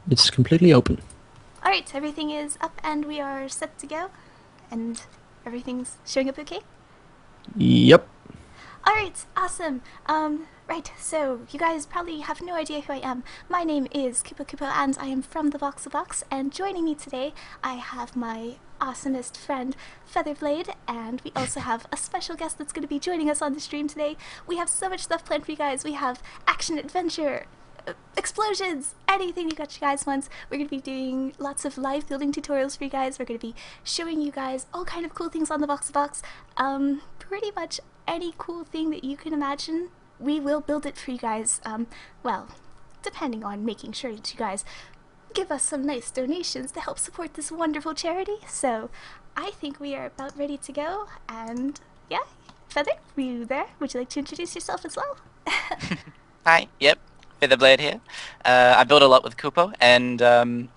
It's completely open. Alright, everything is up and we are set to go. And everything's showing up okay? Yep. Alright, awesome. Right, so you guys probably have no idea who I am. My name is Kupo and I am from the Voxel Box, and joining me today I have my awesomest friend Featherblade, and we also have a special guest that's going to be joining us on the stream today. We have so much stuff planned for you guys. We have action, adventure, explosions, anything you guys want. We're going to be doing lots of live building tutorials for you guys. We're going to be showing you guys all kind of cool things on the Voxel Box. Pretty much any cool thing that you can imagine, we will build it for you guys. Well, depending on making sure that you guys give us some nice donations to help support this wonderful charity. So I think we are about ready to go. And yeah, Feather, were you there? Would you like to introduce yourself as well? Hi, yep, Featherblade here. I build a lot with Kupo, and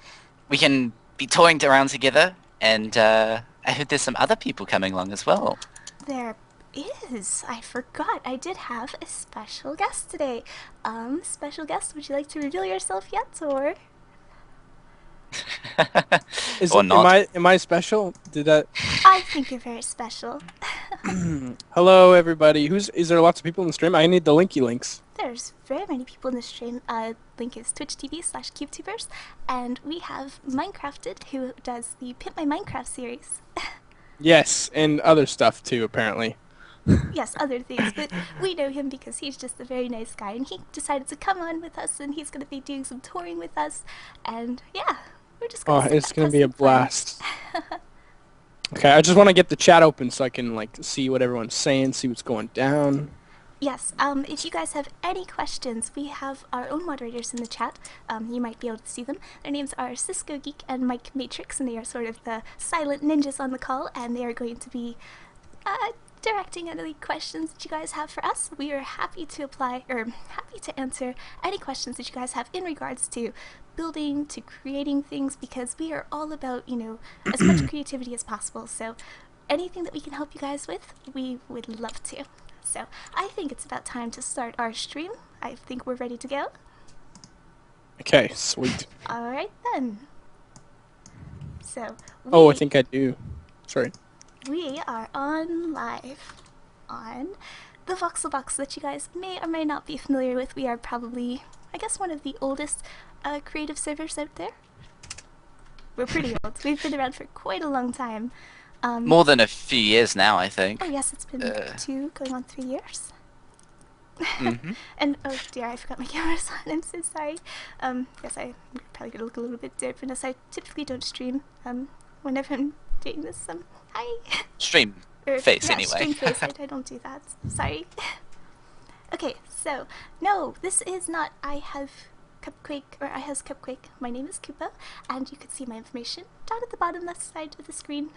we can be toying around together, and I heard there's some other people coming along as well. There is. I forgot. I did have a special guest today. Special guest, would you like to reveal yourself yet, or? Or not. Am I special? Did that? I think you're very special. Hello, everybody. Is there lots of people in the stream? I need the linky links. There's very many people in the stream. Link is twitch.tv/Qubetubers, and we have Minecrafted, who does the Pimp My Minecraft series. Yes, and other stuff too, apparently. Yes, other things, but we know him because he's just a very nice guy, and he decided to come on with us, and he's going to be doing some touring with us, and yeah, we're just going to it's going to be a blast. Okay, I just want to get the chat open so I can see what everyone's saying, see what's going down. Yes, if you guys have any questions, we have our own moderators in the chat. You might be able to see them. Their names are Cisco Geek and Mike Matrix, and they are sort of the silent ninjas on the call, and they are going to be directing any questions that you guys have for us. We are happy to happy to answer any questions that you guys have in regards to building, to creating things, because we are all about, as much creativity as possible. So anything that we can help you guys with, we would love to. So I think it's about time to start our stream. I think we're ready to go. Okay, sweet. Alright then. So I think I do. Sorry. We are on live on the Voxel Box that you guys may or may not be familiar with. We are probably, I guess, one of the oldest creative servers out there. We're pretty old. We've been around for quite a long time. More than a few years now, I think. Oh yes, it's been 2 going on 3 years. Mm-hmm. And oh dear, I forgot my camera's on. I'm so sorry. Yes, I'm probably gonna look a little bit different, as I typically don't stream whenever I'm doing this. Hi. Stream face, yeah, anyway. Stream face. I don't do that. Sorry. Okay, so no, this is not I has Cupquake. My name is Kupo, and you can see my information down at the bottom left side of the screen.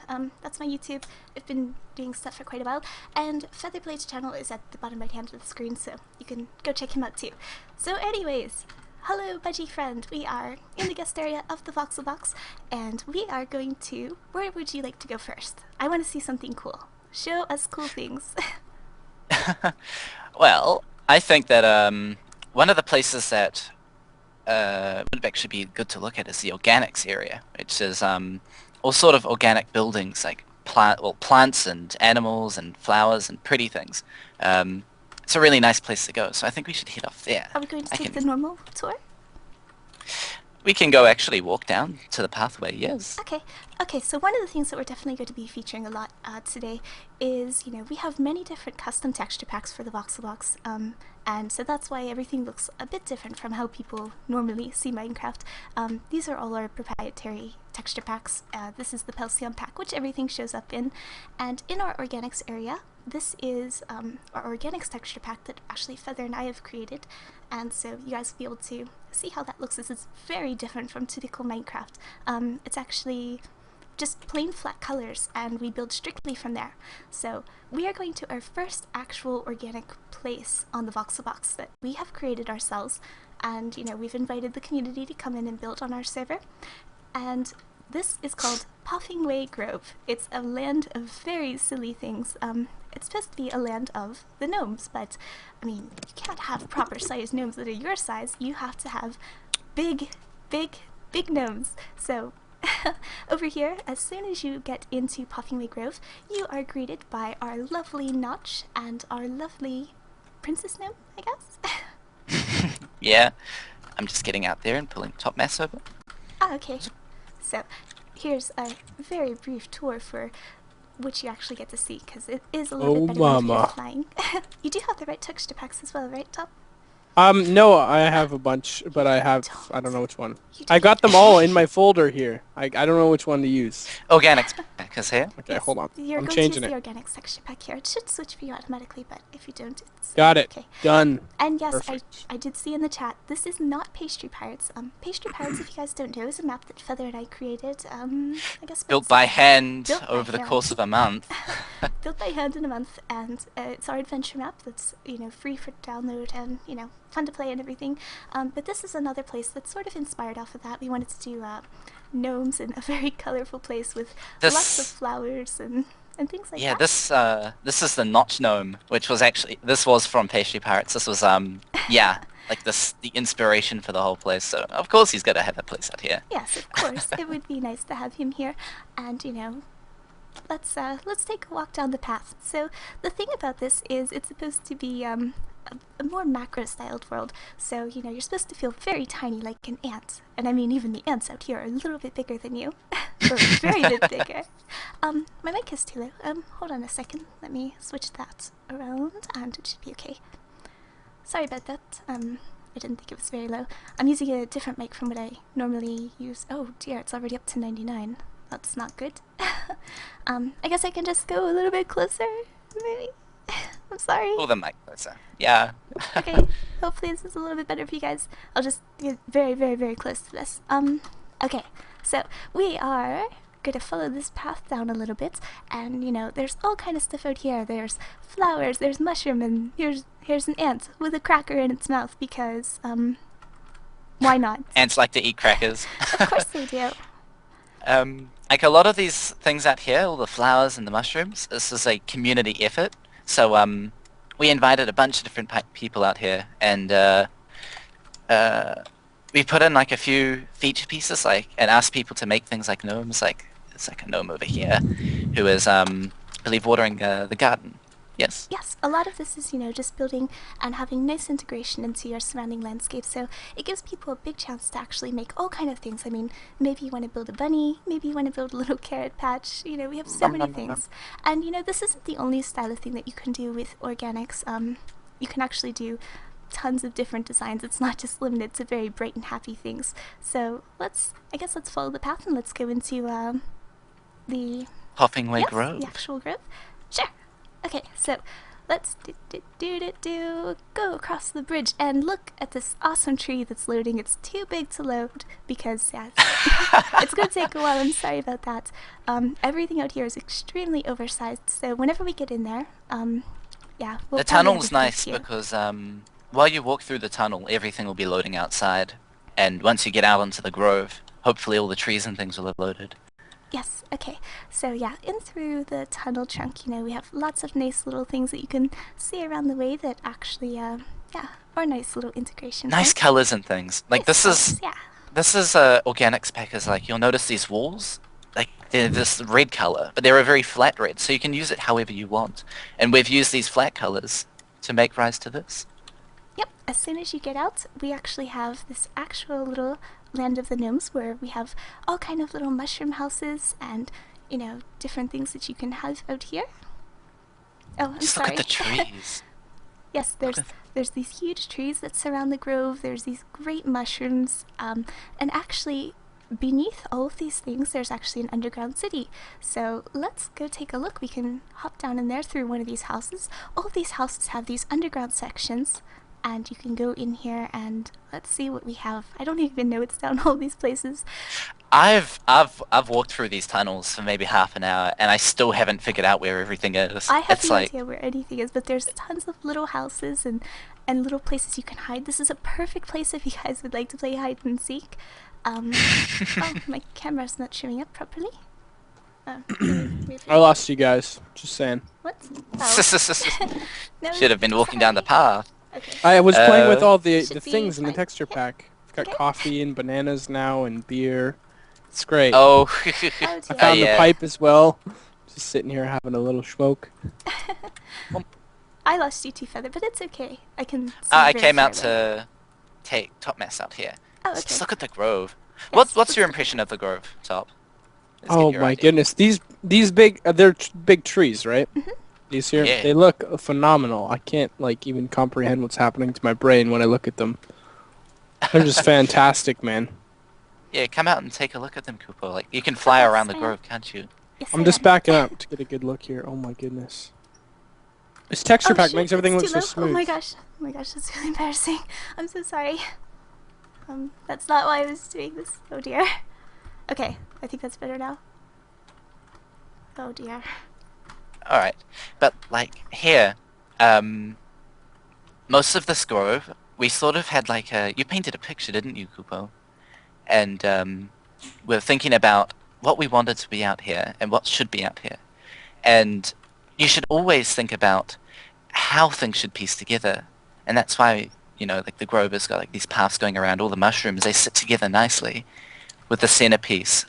That's my YouTube. I've been doing stuff for quite a while, and Featherblade's channel is at the bottom right hand of the screen, so you can go check him out too. So anyways, hello budgie friend, we are in the guest area of the Voxel Box, and we are going to, where would you like to go first? I want to see something cool. Show us cool things. Well, I think that one of the places that would actually be good to look at is the organics area, which is all sort of organic buildings, like plants and animals and flowers and pretty things. It's a really nice place to go, so I think we should head off there. Are we going to take the normal tour? We can go actually walk down to the pathway, yes. Okay, so one of the things that we're definitely going to be featuring a lot today is, we have many different custom texture packs for the Voxel Box, and so that's why everything looks a bit different from how people normally see Minecraft. These are all our proprietary texture packs. This is the Pelsion pack, which everything shows up in, and in our organics area, this is our organics texture pack that actually Feather and I have created, and so you guys will be able to see how that looks. This is very different from typical Minecraft. It's actually just plain flat colors, and we build strictly from there. So we are going to our first actual organic place on the Voxel Box that we have created ourselves, and we've invited the community to come in and build on our server, and this is called Puffingway Grove. It's a land of very silly things. It's supposed to be a land of the gnomes, but I mean, you can't have proper sized gnomes that are your size. You have to have big big gnomes. So over here, as soon as you get into Poppingway Grove, you are greeted by our lovely Notch and our lovely princess gnome, I guess. Yeah. I'm just getting out there and pulling top mass over. Ah, okay. So here's a very brief tour for which you actually get to see, because it is a little bit better when you're flying. You do have the right texture packs as well, right, Top? No, I have a bunch, but I don't know which one. I got them all in my folder here. I don't know which one to use. Organics packers here. Okay, Yes, hold on. You're I'm going changing to use it. the organics texture pack here. It should switch for you automatically, but if you don't, it's Got it. okay. Done. And yes, Perfect. I did see in the chat, this is not Pastry Pirates. Pastry Pirates, if you guys don't know, is a map that Feather and I created, I guess... Built by hand Built by over the hand. course of a month. Built by hand in a month, and it's our adventure map that's, free for download and, fun to play and everything. But this is another place that's sort of inspired off of that. We wanted to do gnomes in a very colorful place with lots of flowers and things like Yeah, that. this is the Notch Gnome, which was actually, this was from Pastry Pirates. This was, yeah, like the inspiration for the whole place. So, of course he's got to have a place out here. Yes, of course. It would be nice to have him here. And, let's take a walk down the path. So the thing about this is it's supposed to be a more macro-styled world. So, you're supposed to feel very tiny like an ant. And I mean, even the ants out here are a little bit bigger than you. Or very bit bigger. My mic is too low. Hold on a second. Let me switch that around and it should be okay. Sorry about that. I didn't think it was very low. I'm using a different mic from what I normally use. Oh dear, it's already up to 99. That's not good. I guess I can just go a little bit closer, maybe? I'm sorry. Pull the mic closer. Yeah. Okay, hopefully this is a little bit better for you guys. I'll just get very, very, very close to this. Okay, so we are gonna follow this path down a little bit, and there's all kind of stuff out here. There's flowers, there's mushroom, and here's an ant with a cracker in its mouth because why not? Ants like to eat crackers. Of course they do. Like a lot of these things out here, all the flowers and the mushrooms, this is a community effort. So we invited a bunch of different people out here, and we put in like a few feature pieces, and asked people to make things like gnomes. Like it's like a gnome over here, who is I believe watering the garden. Yes. Yes, a lot of this is, just building and having nice integration into your surrounding landscape, so it gives people a big chance to actually make all kind of things. I mean, maybe you want to build a bunny, maybe you want to build a little carrot patch, we have so many things. And, this isn't the only style of thing that you can do with organics. You can actually do tons of different designs. It's not just limited to very bright and happy things. So I guess let's follow the path and let's go into the... Poppingway Grove. the actual grove. Sure. Okay, so let's go across the bridge and look at this awesome tree that's loading. It's too big to load because, yeah, it's going to take a while. I'm sorry about that. Everything out here is extremely oversized, so whenever we get in there, yeah, we'll The probably tunnel's have a nice few. because while you walk through the tunnel, everything will be loading outside. And once you get out into the grove, hopefully all the trees and things will have loaded. Yes, okay. So yeah, in through the tunnel trunk, we have lots of nice little things that you can see around the way that actually, yeah, are nice little integrations. Nice right? colors and things. Like Nice this is colors, yeah. this is organics packers. Like you'll notice these walls, like they're this red color, but they're a very flat red, so you can use it however you want. And we've used these flat colors to make rise to this. Yep, as soon as you get out, we actually have this actual little land of the gnomes where we have all kind of little mushroom houses and, different things that you can have out here. Oh, I'm Just sorry. look at the trees. Yes, there's these huge trees that surround the grove, there's these great mushrooms, and actually beneath all of these things there's actually an underground city. So let's go take a look. We can hop down in there through one of these houses. All of these houses have these underground sections, and you can go in here and let's see what we have. I don't even know it's down all these places. I've walked through these tunnels for maybe half an hour, and I still haven't figured out where everything is. I have It's no like idea where anything is, but there's tons of little houses and little places you can hide. This is a perfect place if you guys would like to play hide and seek. Oh, my camera's not showing up properly. Maybe. I lost you guys. Just saying. What? Oh. No, should have been walking down the sorry. path. Okay. I was playing with all the Should be things in the fine. texture Yeah. pack Got Okay. coffee and bananas now and beer. It's great. Oh, dear. I found the yeah. pipe as well. Just sitting here having a little smoke. I lost you too, Feather, but it's okay. I can see I very came out clearly. to take Top Mess out here. Oh, okay. Just look at the grove. Yes, What's your let's- impression of the grove, Top? Let's Oh get your my idea. goodness, these big they're big trees, right? Mm-hmm. These here, Yeah. they look phenomenal. I can't like even comprehend what's happening to my brain when I look at them. They're just fantastic, man. Yeah, come out and take a look at them, Kupo. Like you can fly yes, around the I am. grove, can't you? Yes, I'm I just am. backing up to get a good look here. Oh my goodness. This texture Oh, pack shoot, makes everything look it's so too low. smooth. Oh my gosh. Oh my gosh, that's really embarrassing. I'm so sorry. That's not why I was doing this. Oh dear. Okay, I think that's better now. Oh dear. All right, but like here, most of this grove, we sort of had like a. You painted a picture, didn't you, Kupo? And we're thinking about what we wanted to be out here and what should be out here, and you should always think about how things should piece together, and that's why like the grove has got like these paths going around all the mushrooms. They sit together nicely with the centerpiece,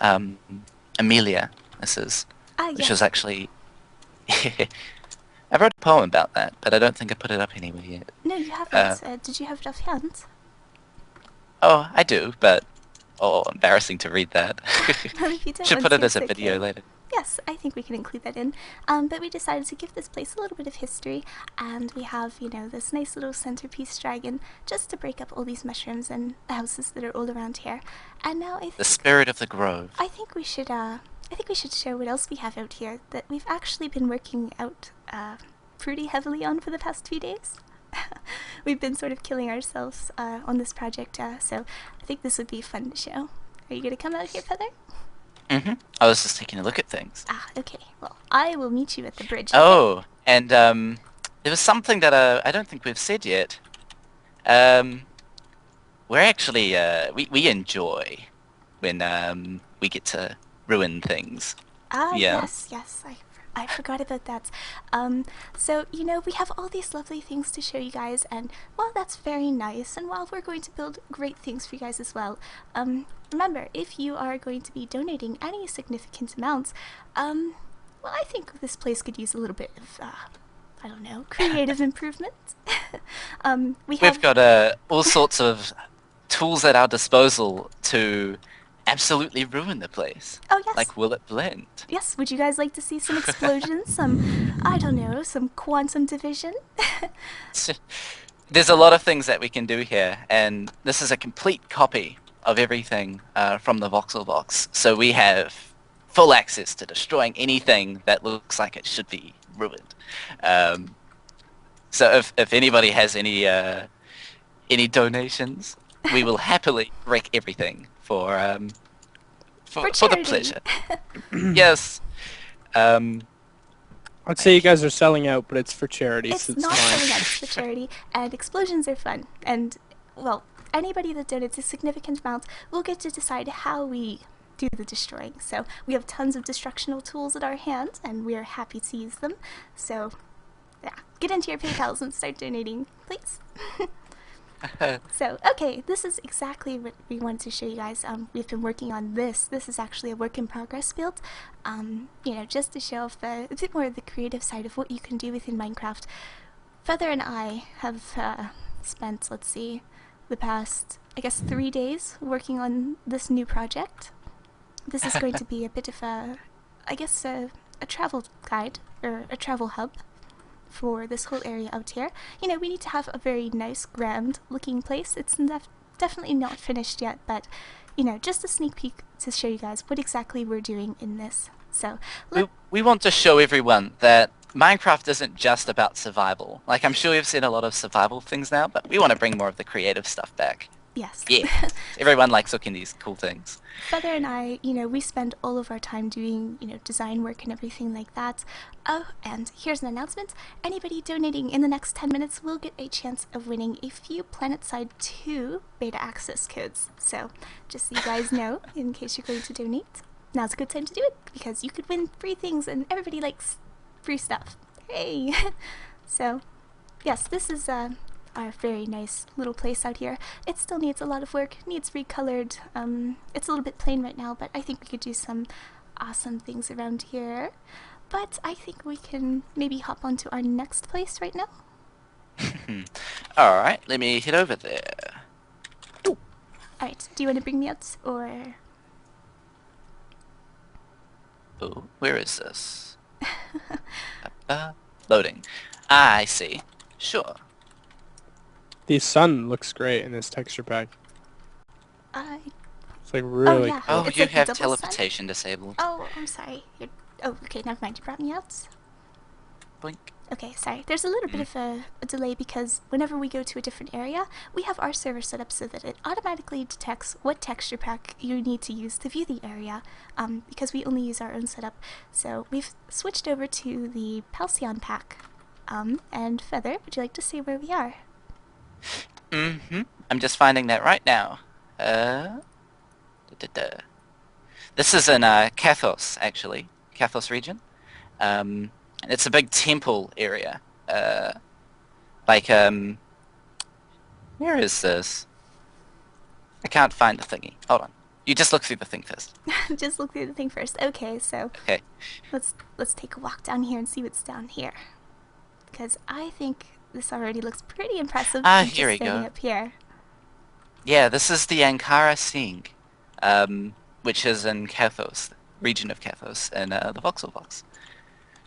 Amelia. This is. Ah, Which yes. is actually... I wrote a poem about that, but I don't think I put it up anywhere yet. No, you haven't. Did you have it offhand? Oh, I do, but... Oh, embarrassing to read that. Well, if you don't Should want put it to, as a it's video okay. later. Yes, I think we can include that in. But we decided to give this place a little bit of history, and we have, this nice little centerpiece dragon just to break up all these mushrooms and houses that are all around here. And now The spirit of the grove. I think we should show what else we have out here that we've actually been working out pretty heavily on for the past few days. We've been sort of killing ourselves on this project, so I think this would be fun to show. Are you going to come out here, Feather? Mm-hmm. I was just taking a look at things. Ah, okay. Well, I will meet you at the bridge. Oh, and there was something that I don't think we've said yet. We're actually, we enjoy when we get to ruin things. Ah, Yeah. yes, I forgot about that. So, we have all these lovely things to show you guys, and while that's very nice, and while we're going to build great things for you guys as well, remember, if you are going to be donating any significant amounts, well, I think this place could use a little bit of, I don't know, creative improvement. We've got all sorts of tools at our disposal to absolutely ruin the place. Oh, yes. Like, will it blend? Yes, would you guys like to see some explosions? I don't know, some quantum division? There's a lot of things that we can do here, and this is a complete copy of everything from the Voxel Box. So we have full access to destroying anything that looks like it should be ruined. So if anybody has any donations, we will happily wreck everything for the charity. pleasure. Yes. I'd say you guys are selling out, but it's for charity, It's so it's not fine. selling out, it's for charity, and explosions are fun. And, well, anybody that donates a significant amount will get to decide how we do the destroying. So we have tons of destructional tools at our hand, and we are happy to use them. So, yeah, get into your PayPals and start donating, please. So, okay, this is exactly what we wanted to show you guys. We've been working on this. This is actually a work in progress build. Just to show off a bit more of the creative side of what you can do within Minecraft. Feather and I have spent, let's see, the past, I guess, 3 days working on this new project. This is going to be a bit of a travel guide, or a travel hub for this whole area out here. We need to have a very nice, grand looking place. It's definitely not finished yet, but, just a sneak peek to show you guys what exactly we're doing in this. So, We want to show everyone that Minecraft isn't just about survival. Like, I'm sure you've seen a lot of survival things now, but we want to bring more of the creative stuff back. yes. Yeah. Everyone likes looking at these cool things. Feather and I, we spend all of our time doing, design work and everything like that. Oh, and here's an announcement. Anybody donating in the next 10 minutes will get a chance of winning a few PlanetSide 2 beta access codes. So, just so you guys know, in case you're going to donate, now's a good time to do it, because you could win free things, and everybody likes free stuff. Hey! So, yes, this is our very nice little place out here. It still needs a lot of work, needs recolored. It's a little bit plain right now, but I think we could do some awesome things around here. But I think we can maybe hop on to our next place right now. Alright, let me head over there. Alright, do you want to bring me out, or...? Oh, where is this? Loading. Ah, I see. Sure. The sun looks great in this texture pack. It's like Oh, really yeah. Oh, It's you like the have double teleportation disabled. Oh, I'm sorry. Oh, okay, never mind. You brought me out? Blink. Okay, sorry. There's a little bit of a delay because whenever we go to a different area, we have our server set up so that it automatically detects what texture pack you need to use to view the area, because we only use our own setup. So we've switched over to the Halcyon pack. And Feather, would you like to see where we are? I'm just finding that right now. This is in Kathos, actually. Kathos region. And it's a big temple area. Where is this? I can't find the thingy. Hold on. You just look through the thing first. Just look through the thing first. Okay, so Okay. let's take a walk down here and see what's down here. Because I think this already looks pretty impressive from Here we just standing go. up here. Yeah, this is the Ankara Sing, which is in Kathos, region of Kathos, in the Voxel Box,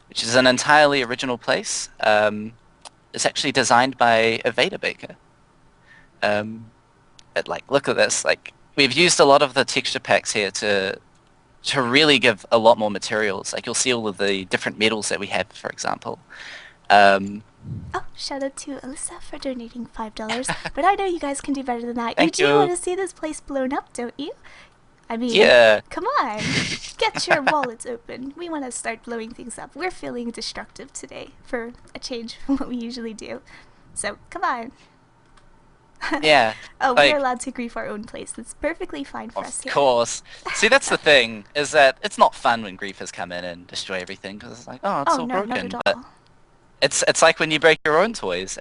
which is an entirely original place. It's actually designed by a Vader Baker. But like, look at this. Like, we've used a lot of the texture packs here to really give a lot more materials. Like, you'll see all of the different metals that we have, for example. Oh, shout out to Alyssa for donating $5. But I know you guys can do better than that. Thank you do you. want to see this place blown up, don't you? I mean, Yeah. come on. Get your wallets open. We want to start blowing things up. We're feeling destructive today for a change from what we usually do. So, come on. Yeah. Oh, like, we're allowed to grief our own place. That's perfectly fine for us Of here. course. See, that's the thing, is that it's not fun when griefers come in and destroy everything, because it's like, oh, it's Oh, all no, broken. not at But all. it's like when you break your own toys.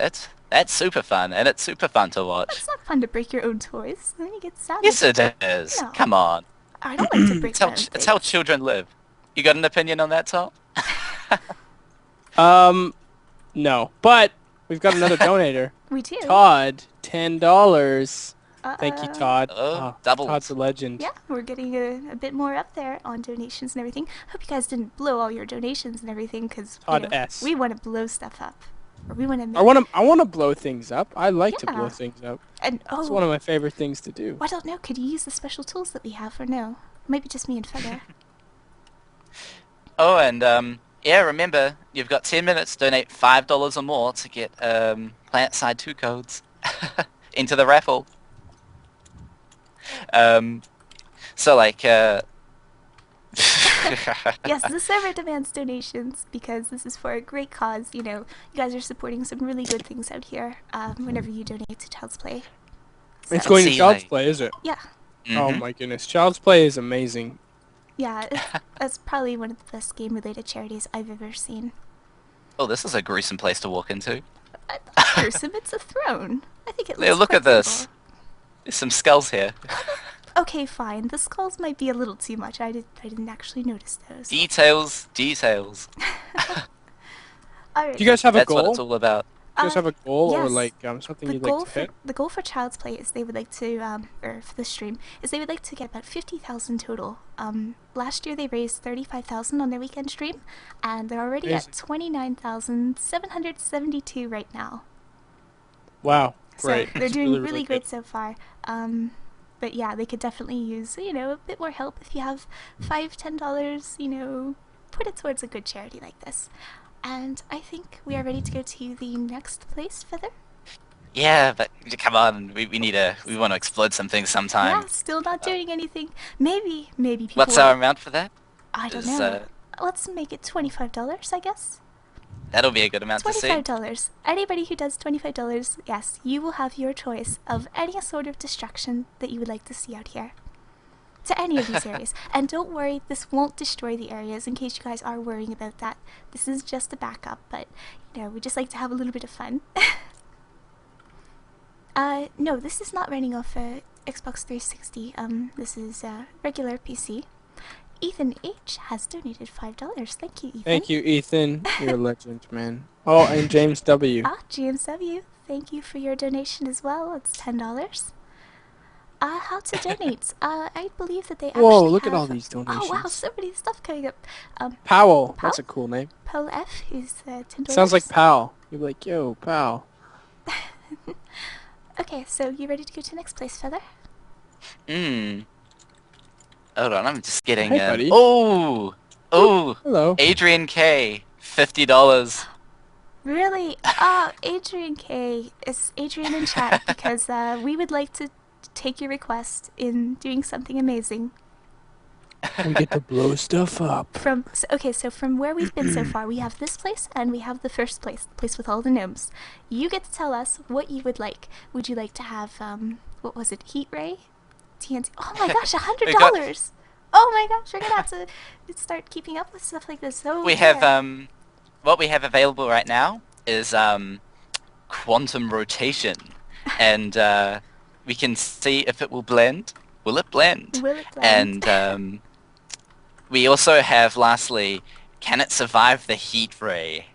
That's super fun, and it's super fun to watch. It's not fun to break your own toys. Then you get sad. Yes, it is. No. Come on. I don't like to break It's my how, own it's things. how children live. You got an opinion on that, Tom? No. But we've got another donator. We do. Todd, $10. Thank you, Todd. Oh, doubled. Todd's a legend. Yeah, we're getting a bit more up there on donations and everything. Hope you guys didn't blow all your donations and everything, because Todd S. we want to blow stuff up. Or we want to make... I want to blow things up. I like to blow Yeah. things up. And, It's one of my favorite things to do. I don't know. Could you use the special tools that we have, or no? Maybe just me and Feather. Oh, and yeah, remember, you've got 10 minutes to donate $5 or more to get Plant Side 2 codes into the raffle. So like, Yes, the server demands donations because this is for a great cause. You know, you guys are supporting some really good things out here whenever you donate to Childsplay. It's So, going to See, Child's like- Play, is it? yeah. Oh Mhm. my goodness. Child's Play is amazing. Yeah, that's probably one of the best game-related charities I've ever seen. Oh, this is a gruesome place to walk into. Gruesome, it's a throne. I think it looks Yeah, look quite at this. beautiful. There's some skulls here. Okay, fine. The skulls might be a little too much. I didn't actually notice those. Details, details. Alright. Do you guys have a That's what goal? it's all about. Do you guys have a goal or yes. like something you'd like to hit? The goal for Child's Play is they would like to or for the stream is they would like to get about 50,000 total. Last year they raised 35,000 on their weekend stream, and they're already Amazing. at 29,772 right now. Wow. Great. So they're That's doing really, really, really great good. so far. But yeah, they could definitely use, you know, a bit more help. If you have $5, $10, you know, put it towards a good charity like this. And I think we are ready to go to the next place, Feather. Yeah, but come on, we want to explode some things sometime. Yeah, still not doing anything. Maybe people What's will- our amount for that? I don't is, know. Let's make it $25, I guess. That'll be a good amount to see. $25. Anybody who does $25, yes, you will have your choice of any sort of destruction that you would like to see out here. To any of these areas. And don't worry, this won't destroy the areas in case you guys are worrying about that. This is just a backup, but, you know, we just like to have a little bit of fun. No, this is not running off Xbox 360. This is regular PC. Ethan H has donated $5. Thank you, Ethan. Thank you, Ethan. You're a legend, man. Oh, and James W. James W. Thank you for your donation as well. It's $10. How to donate? I believe that they actually Whoa, look at have- all these donations. Oh wow, so many stuff coming up. Powell. Powell? That's a cool name. Paul F is $10. Sounds like pal. You're like, yo, pal. Okay, so you ready to go to the next place, Feather? Hold on, I'm just getting... Hey, buddy. Oh! Hello. Adrian K. $50. Really? Adrian K. Is Adrian in chat because we would like to take your request in doing something amazing. We get to blow stuff up. So from where we've been so far, we have this place and we have the first place, the place with all the gnomes. You get to tell us what you would like. Would you like to have what was it? Heat ray? TNT? Oh my gosh, $100. Oh my gosh, we're gonna have to start keeping up with stuff like this. So We have, what we have available right now is, quantum rotation. And, we can see if it will blend. Will it blend? Will it blend? And, we also have, lastly, can it survive the heat ray?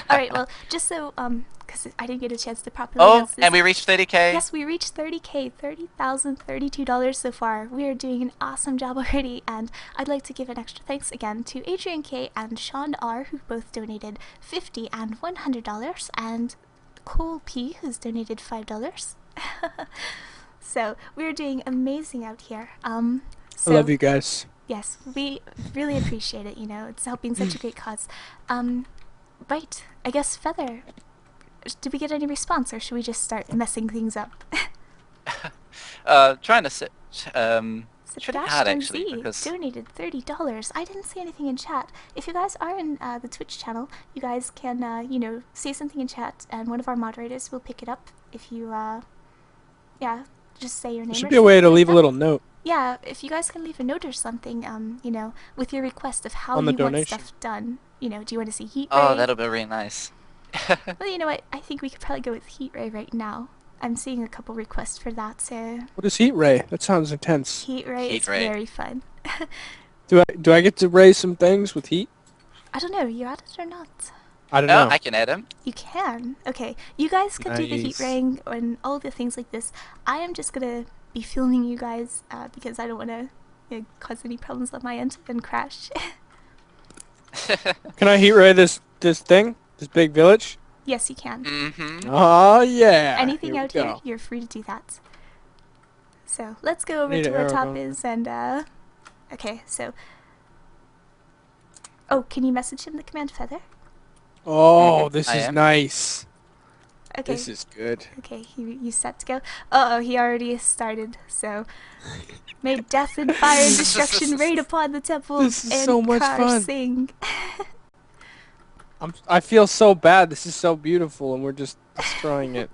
Alright, well, just so, because I didn't get a chance to properly Oh, announce this. and we reached 30K? Yes, we reached 30K, $30,032 so far. We are doing an awesome job already, and I'd like to give an extra thanks again to Adrian K. and Sean R., who both donated $50 and $100, and Cole P., who's donated $5. So, we're doing amazing out here. I love you guys. Yes, we really appreciate it, you know, it's helping such a great cause. Right, I guess Feather, did we get any response, or should we just start messing things up? Trying to sit, it's pretty hard actually, Z because... donated $30. I didn't see anything in chat. If you guys are in the Twitch channel, you guys can, you know, say something in chat, and one of our moderators will pick it up. If you, yeah, just say your name. There should or be a way to something like leave a that. little note. Yeah, if you guys can leave a note or something, you know, with your request of how On the you want donation. stuff done. You know, do you want to see heat ray? Oh, that'll be really nice. Well, you know what? I think we could probably go with heat ray right now. I'm seeing a couple requests for that, so What is heat ray? That sounds intense. heat ray Heat is ray. very fun. Do I get to raise some things with heat? I don't know, you add it or not? I don't Oh, know. I can add him. You can. Okay, you guys can do the heat Nice. raying and all the things like this. I am just gonna be filming you guys because I don't want to cause any problems on my end and crash. Can I heat ray this thing? This big village? Yes, you can. Mm-hmm. Oh yeah. Anything we out here, go. you're free to do that. So let's go over Need to an where arrow top going. is and okay, so oh, can you message him the command Feather? Oh, this I is am. nice. Okay. This is good. Okay, you set to go? Uh-oh, he already started, so... May death and fire and destruction rain upon the temple This is and so much car fun. sing. I feel so bad. This is so beautiful, and we're just destroying it.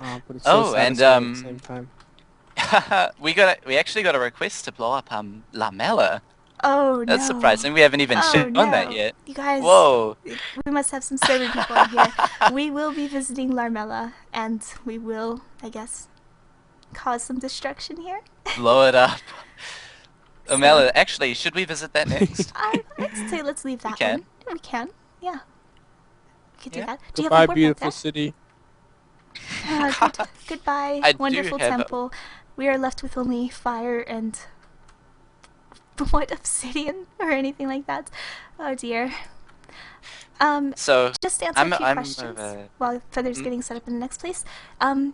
Oh, but it's so Oh, and, satisfying at the same time. we actually got a request to blow up Lmela. Oh, That's no. surprising. We haven't even Oh, shown no. that yet. You guys, Whoa. we must have some server people in here. We will be visiting Lmela, and we will, I guess, cause some destruction here. Blow it up. Lmela, actually, should we visit that next? I'd say let's leave that can. one. We can, yeah. We could do Yeah. that. Do you Goodbye, have a beautiful board city. Goodbye, I do wonderful have a- temple. We are left with only fire and what, obsidian or anything like that. Oh dear. So, Just to answer a few I'm questions of, while Feather's mm. getting set up in the next place.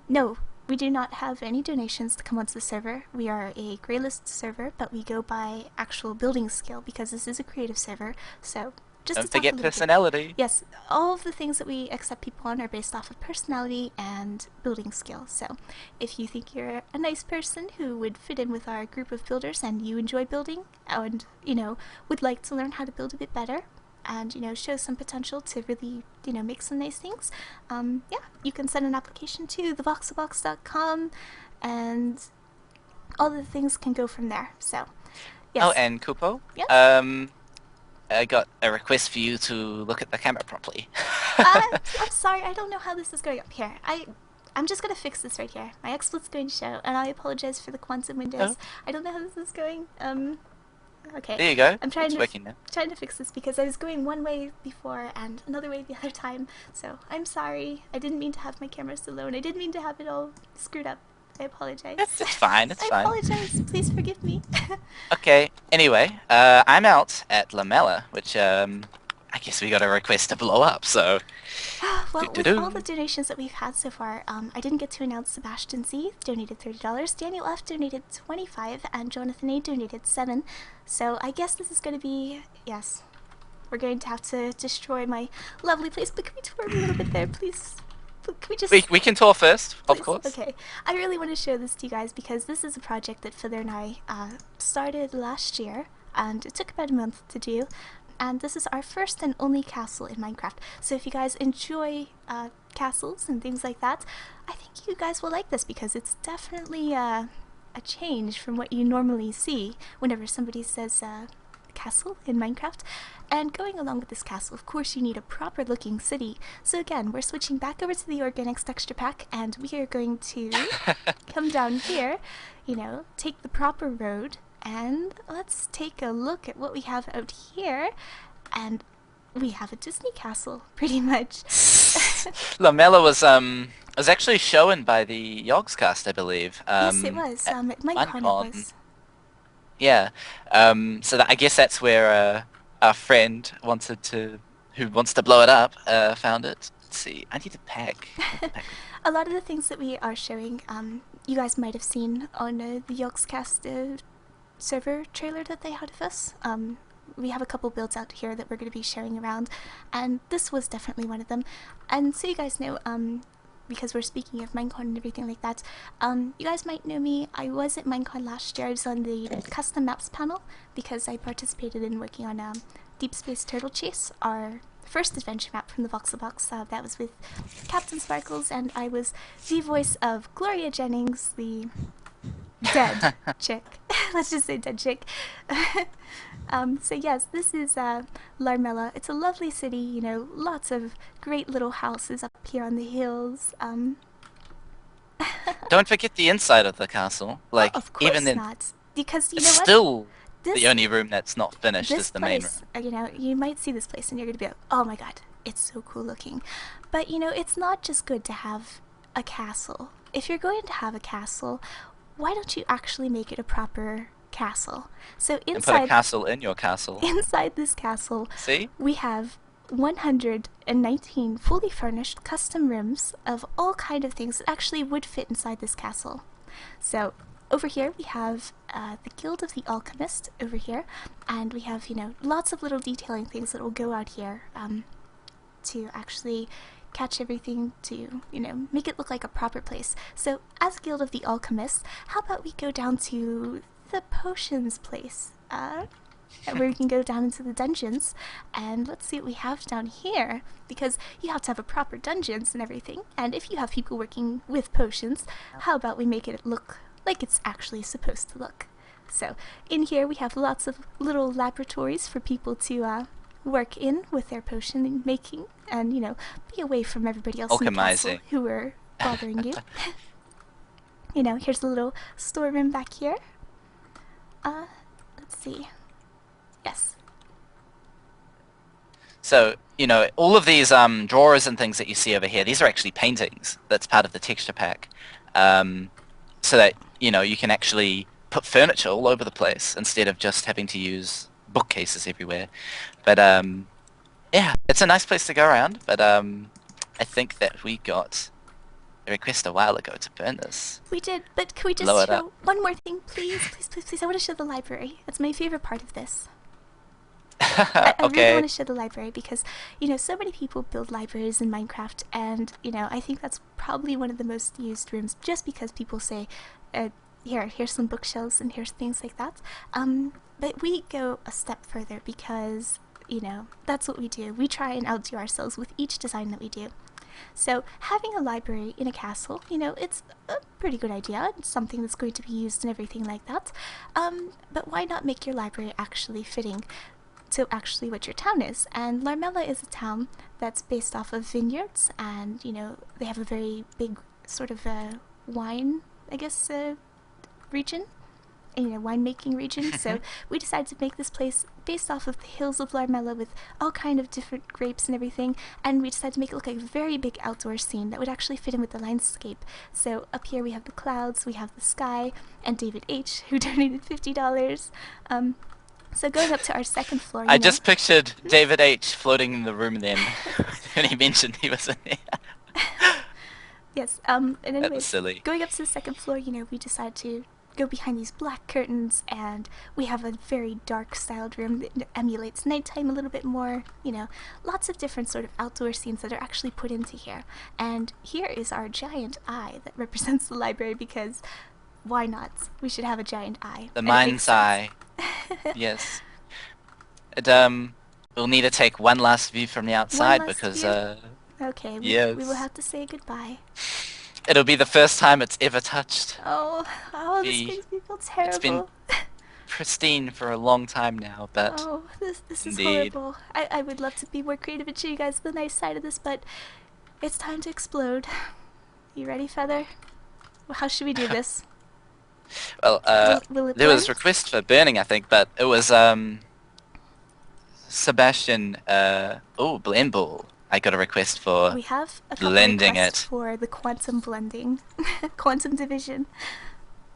No, we do not have any donations to come onto the server. We are a graylist server, but we go by actual building skill because this is a creative server. So, just don't to talk a forget little bit. personality. Yes, all of the things that we accept people on are based off of personality and building skill. So, if you think you're a nice person who would fit in with our group of builders and you enjoy building and, you know, would like to learn how to build a bit better and, you know, show some potential to really, you know, make some nice things, yeah, you can send an application to thevoxelbox.com and all the things can go from there. So, yes. Oh, and Kupo? Yes? I got a request for you to look at the camera properly. I'm sorry, I don't know how this is going up here. I I'm just gonna fix this right here. My XSplit's going to show, and I apologize for the quantum windows. I don't know how this is going. Okay. There you go. I'm trying it's to working now. trying to fix this because I was going one way before and another way the other time. So I'm sorry. I didn't mean to have my camera so low, and I didn't mean to have it all screwed up. I apologize. It's fine. It's I fine. apologize. Please forgive me. Okay. Anyway, I'm out at Lmela, which I guess we got a request to blow up. So. Well, with Do-do-do. all the donations that we've had so far, I didn't get to announce Sebastian Z donated $30, Daniel F donated $25, and Jonathan A donated $7. So I guess this is going to be, yes, we're going to have to destroy my lovely place. But can we tour a little bit there, please? Can we just... We can tour first, of Please. course. Okay, I really want to show this to you guys because this is a project that Feather and I started last year, and it took about a month to do. And this is our first and only castle in Minecraft. So if you guys enjoy castles and things like that, I think you guys will like this because it's definitely a change from what you normally see whenever somebody says castle in Minecraft. And going along with this castle, of course, you need a proper looking city. So again, we're switching back over to the Organics texture pack, and we are going to come down here, you know, take the proper road. And let's take a look at what we have out here, and we have a Disney castle, pretty much. Lmela was actually shown by the Yogscast, I believe. Yes, it was. At Minecon it was. Yeah. So that, I guess that's where our friend who wants to blow it up, found it. Let's see. I need to pack. A lot of the things that we are showing, you guys might have seen on the Yogscast server trailer that they had of us. We have a couple builds out here that we're going to be sharing around, and this was definitely one of them. And so you guys know, because we're speaking of Minecon and everything like that, you guys might know me. I was at Minecon last year. I was on the custom maps panel because I participated in working on Deep Space Turtle Chase, our first adventure map from the Voxel Box. That was with Captain Sparkles, and I was the voice of Gloria Jennings, the dead chick. Let's just say dead chick. So yes, this is Lmela. It's a lovely city, you know, lots of great little houses up here on the hills. Don't forget the inside of the castle. Like, of course even then, not. Because you it's know what? still This, the only room that's not finished this is the main room. place, you know, you might see this place and you're gonna be like, oh my god, it's so cool looking. But you know, it's not just good to have a castle. If you're going to have a castle, why don't you actually make it a proper castle? So And put a castle in your castle. inside this castle, See? we have 119 fully furnished custom rooms of all kind of things that actually would fit inside this castle. So over here we have the Guild of the Alchemist over here, and we have, you know, lots of little detailing things that will go out here to actually catch everything to, you know, make it look like a proper place. So as Guild of the Alchemist, how about we go down to the potions place, where we can go down into the dungeons, and let's see what we have down here, because you have to have a proper dungeons and everything, and if you have people working with potions, how about we make it look like it's actually supposed to look. So in here we have lots of little laboratories for people to work in with their potion making, and, you know, be away from everybody else in the castle who are bothering you. You know, here's a little storeroom back here. Let's see. Yes. So, you know, all of these drawers and things that you see over here, these are actually paintings. That's part of the texture pack. So that, you know, you can actually put furniture all over the place instead of just having to use bookcases everywhere. But, yeah, it's a nice place to go around. But I think that we got a request a while ago to burn this. We did, but can we just Blow it show up. one more thing, please? Please, please, please. I want to show the library. That's my favorite part of this. I really Okay. want to show the library because, you know, so many people build libraries in Minecraft, and, you know, I think that's probably one of the most used rooms just because people say, here's some bookshelves and here's things like that. But we go a step further because, you know, that's what we do. We try and outdo ourselves with each design that we do. So having a library in a castle, you know, it's a pretty good idea. It's something that's going to be used and everything like that. But why not make your library actually fitting to actually what your town is? And Lmela is a town that's based off of vineyards, and, you know, they have a very big sort of a wine, I guess, region. Winemaking region. So we decided to make this place based off of the hills of Lmela with all kind of different grapes and everything, and we decided to make it look like a very big outdoor scene that would actually fit in with the landscape. So up here we have the clouds, we have the sky, and David H, who donated $50. So going up to our second floor, I just pictured David H floating in the room then when he mentioned he was in there. Yes, and That anyway, was silly. going up to the second floor, we decided to go behind these black curtains, and we have a very dark styled room that emulates nighttime a little bit more. Lots of different sort of outdoor scenes that are actually put into here. And here is our giant eye that represents the library, because why not? We should have a giant eye. The And it makes mind's sense. eye. Yes. We'll need to take one last view from the outside last because view? Okay, we will yes. have to say goodbye. It'll be the first time it's ever touched. Oh, this makes me feel terrible. It's been pristine for a long time now, but Oh, this is Indeed. horrible. I would love to be more creative and show you guys the nice side of this, but it's time to explode. You ready, Feather? Well, how should we do this? well, Will it there was blend? request for burning, I think, but it was Sebastian. Blend Ball. I got a request for. We have a couple blending requests it. for the quantum blending, quantum division.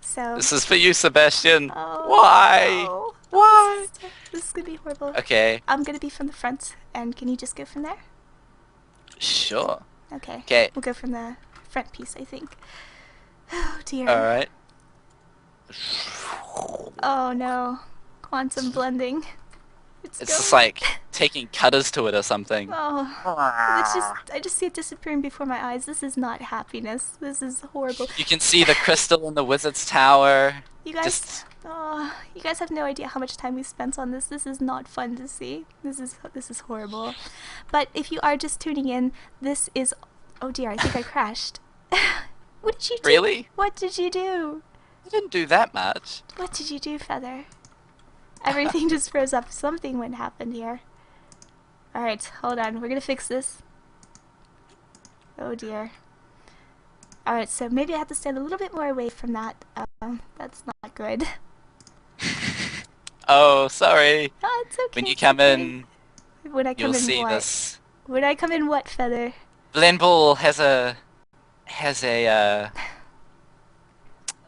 So. This is for you, Sebastian. Oh, Why? no. Why? This is gonna be horrible. Okay. I'm gonna be from the front, and can you just go from there? Sure. Okay. Okay. We'll go from the front piece, I think. Oh dear. All right. Oh no. Quantum blending. It's going. just like taking cutters to it or something. Oh. I just see it disappearing before my eyes. This is not happiness. This is horrible. You can see the crystal in the wizard's tower. You guys, Just you guys have no idea how much time we spent on this. This is not fun to see. This is horrible. But if you are just tuning in, this is. Oh dear, I think I crashed. What did you do? Really? What did you do? You didn't do that much. What did you do, Feather? Everything just froze up. Something went happened here. Alright, hold on. We're gonna fix this. Oh dear. Alright, so maybe I have to stand a little bit more away from that. That's not good. Oh, sorry. Oh, it's okay. When you it's come okay. in, When I come you'll in see what? this. When I come in what, Feather? Blend Ball has a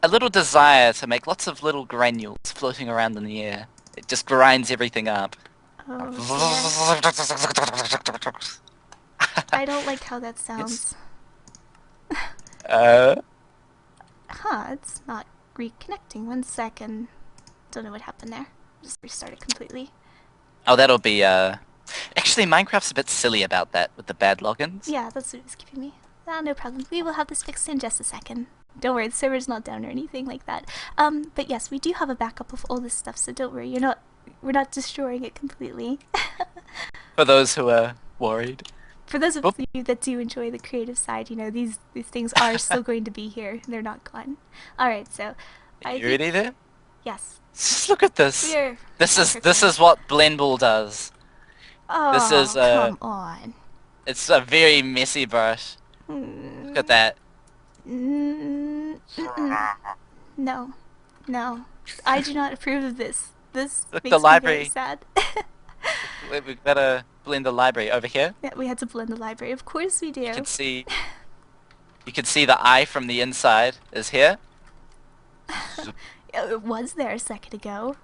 little desire to make lots of little granules floating around in the air. It just grinds everything up. Oh, dear. I don't like how that sounds. Huh, it's not reconnecting. 1 second. Don't know what happened there. Just restart it completely. Oh, that'll be actually, Minecraft's a bit silly about that with the bad logins. Yeah, that's what it's giving me. No problem. We will have this fixed in just a second. Don't worry, the server's not down or anything like that. But yes, we do have a backup of all this stuff, so don't worry. We're not destroying it completely. For those who are worried. For those of Oop. you that do enjoy the creative side, these things are still going to be here. They're not gone. All right, so You ready there? yes, Just look at this. we're. This is what Blend Ball does. Oh, this is, come on. It's a very messy brush. Mm, Look at that. No, no, I do not approve of this. This Look, makes the library. me very sad. We've got to blend the library over here. Yeah, we had to blend the library. Of course we do. You can see the eye from the inside is here. It was there a second ago,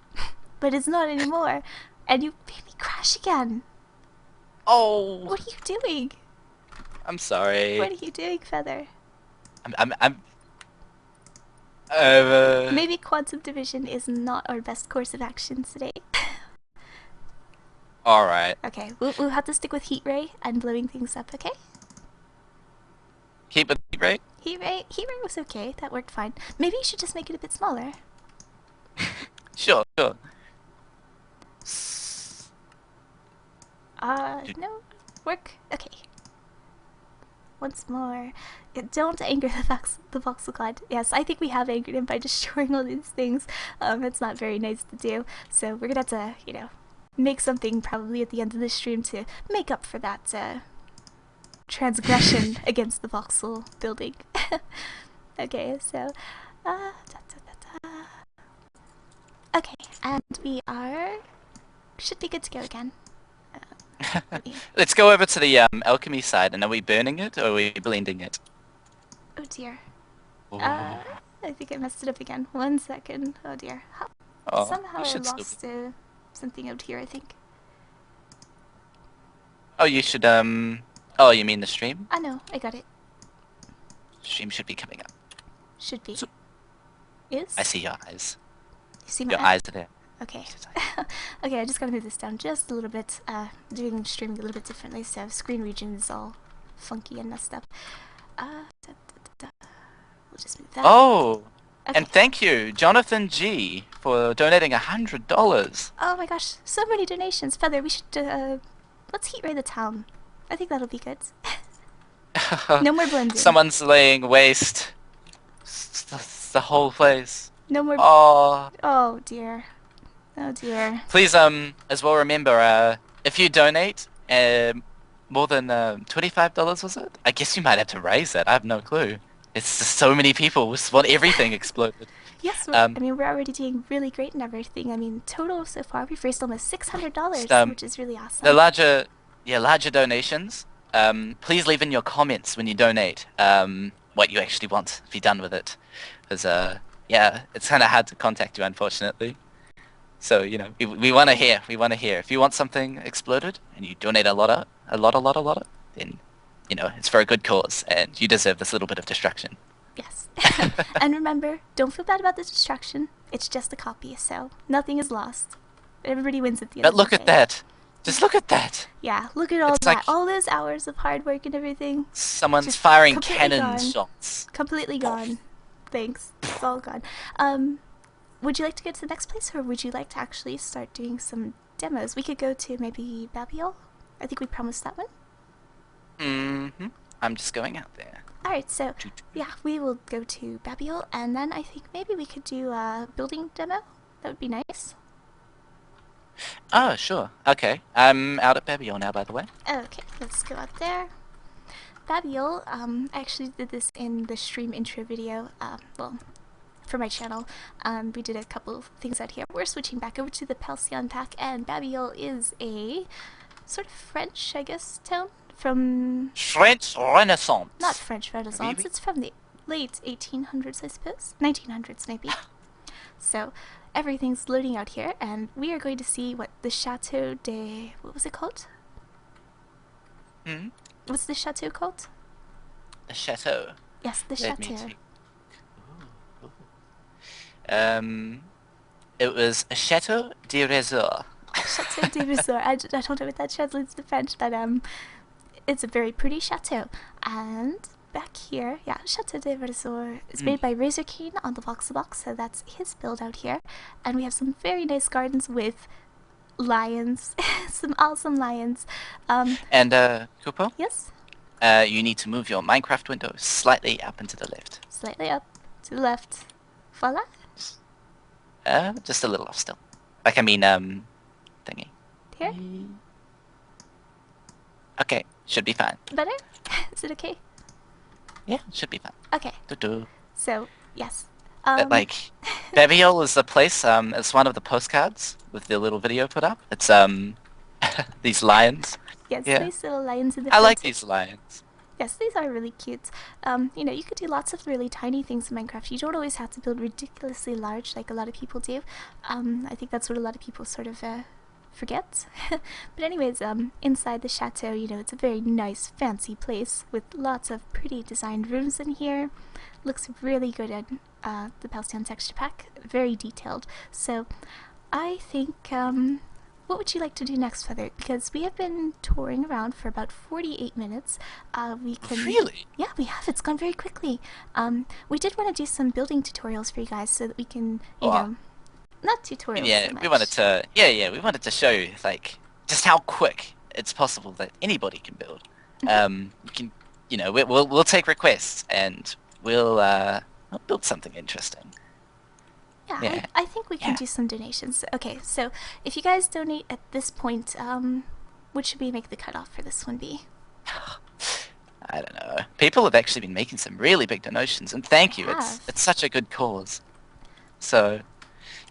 but it's not anymore. And you made me crash again. Oh, What are you doing? I'm sorry. What are you doing, Feather? I'm Maybe quantum division is not our best course of action today. all right. Okay, we'll have to stick with heat ray and blowing things up. Okay. Keep it right. Heat ray was okay. That worked fine. Maybe you should just make it a bit smaller. Sure. No, work. Okay. Once more. Don't anger the Voxel God. Yes, I think we have angered him by destroying all these things. It's not very nice to do. So we're gonna have to, make something probably at the end of this stream to make up for that transgression against the voxel building. Okay, so okay, and we should be good to go again. Let's go over to the alchemy side, and are we burning it or are we blending it? Oh dear. Oh, I think I messed it up again. 1 second. Oh dear. Somehow you I should lost something out here, I think. Oh, you should oh, you mean the stream? I know, I got it. Stream should be coming up. Should be. So- Is? I see your eyes. You see my Your eye? eyes are there. Okay. Okay, I just gotta move this down just a little bit. Doing streaming a little bit differently, so screen region is all funky and messed up. We'll just move that. Oh, Okay. and thank you, Jonathan G, for donating $100. Oh my gosh, so many donations. Feather, we should, let's heat ray the town. I think that'll be good. No more blending. Someone's laying waste. The whole place. No more. Oh. Oh dear. Oh dear. Please, as well remember, if you donate, more than $25, was it? I guess you might have to raise it. I have no clue. It's just so many people who just want everything exploded. Yes, I mean, we're already doing really great and everything. I mean, total so far, we've raised almost $600, which is really awesome. The larger donations, please leave in your comments when you donate what you actually want to be done with it. Because, yeah, it's kind of hard to contact you, unfortunately. So, you know, we want to hear. We want to hear. If you want something exploded and you donate a lot, then, you know, it's for a good cause and you deserve this little bit of destruction. Yes. And remember, don't feel bad about the destruction. It's just a copy, so nothing is lost. Everybody wins at the end But of the look day. at that. Just look at that. Yeah, look at all It's that. like- All those hours of hard work and everything. Someone's Just firing completely cannon gone. shots. Completely gone. Thanks. It's all gone. Would you like to go to the next place, or would you like to actually start doing some demos? We could go to maybe Babiel. I think we promised that one. Mm-hmm. I'm just going out there. Alright, so, yeah, we will go to Babiel, and then I think maybe we could do a building demo. That would be nice. Oh, sure. Okay. I'm out at Babiel now, by the way. Okay, let's go out there. Babiel, I actually did this in the stream intro video, well, for my channel. We did a couple of things out here. We're switching back over to the Halcyon pack, and Babiel is a sort of French, I guess, town from... French Renaissance. Not French Renaissance, Really? it's from the late 1800s, I suppose. 1900s, maybe. So, everything's loading out here, and we are going to see what the Chateau de... What was it called? Hmm? What's the chateau called? A chateau. Yes, the Let me chateau. see. It was a Chateau de Resort. Chateau de Resort. I don't know what that translates to French, but it's a very pretty chateau. And back here, yeah, Chateau de Resort is made by Razor King on the Voxel Box, so that's his build out here. And we have some very nice gardens with lions, some awesome lions. And, Kupo, Yes, you need to move your Minecraft window slightly up and to the left. slightly up to the left. Voila. Just a little off still. Like, I mean, thingy. Here, Okay, should be fine. better? Is it okay? Yeah, should be fine. Okay, Doo-doo. so yes. Like, Babiel is the place, it's one of the postcards with the little video put up. It's, these lions. Yes, yeah. nice little lions in the I like front. these lions. Yes, these are really cute. You know, you could do lots of really tiny things in Minecraft. You don't always have to build ridiculously large like a lot of people do. I think that's what a lot of people sort of forget. But anyways, inside the chateau, you know, it's a very nice, fancy place with lots of pretty designed rooms in here. Looks really good in the Halcyon texture pack. Very detailed. So, I think, what would you like to do next, Feather? Because we have been touring around for about 48 minutes. We can... Really? Yeah, we have. It's gone very quickly. We did want to do some building tutorials for you guys so that we can, you Wow. know, not tutorials Yeah, so much. we wanted to. Yeah, we wanted to show you like just how quick it's possible that anybody can build. You can, you know, we'll take requests and we'll build something interesting. Yeah, Yeah. I think we can Yeah. do some donations. Okay, so if you guys donate at this point, what should we make the cutoff for this one be? I don't know. People have actually been making some really big donations, and thank you. Have. It's such a good cause. So,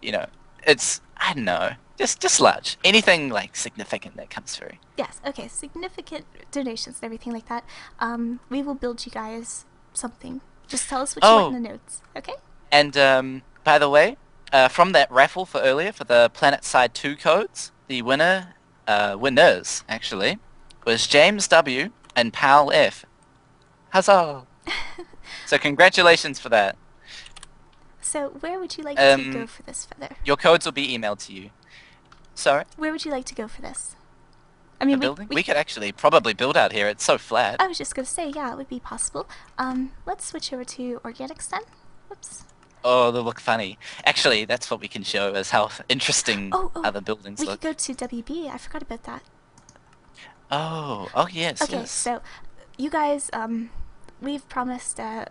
you know, it's I don't know, just large. Anything like significant that comes through. Yes, okay, significant donations and everything like that. We will build you guys something. Just tell us what you want in the notes, okay? And by the way, from that raffle for earlier for the Planet Side 2 codes, the winners actually, was James W and Pal F. Huzzah! So congratulations for that. So where would you like to go for this, Feather? Your codes will be emailed to you. Sorry? Where would you like to go for this? I mean, building? We could actually probably build out here. It's so flat. I was just going to say, yeah, it would be possible. Let's switch over to organics then. Whoops. Oh, they look funny. Actually, that's what we can show as how interesting other buildings we look. could go to WB. I forgot about that. Oh yes, Okay, yes. so you guys, we've promised a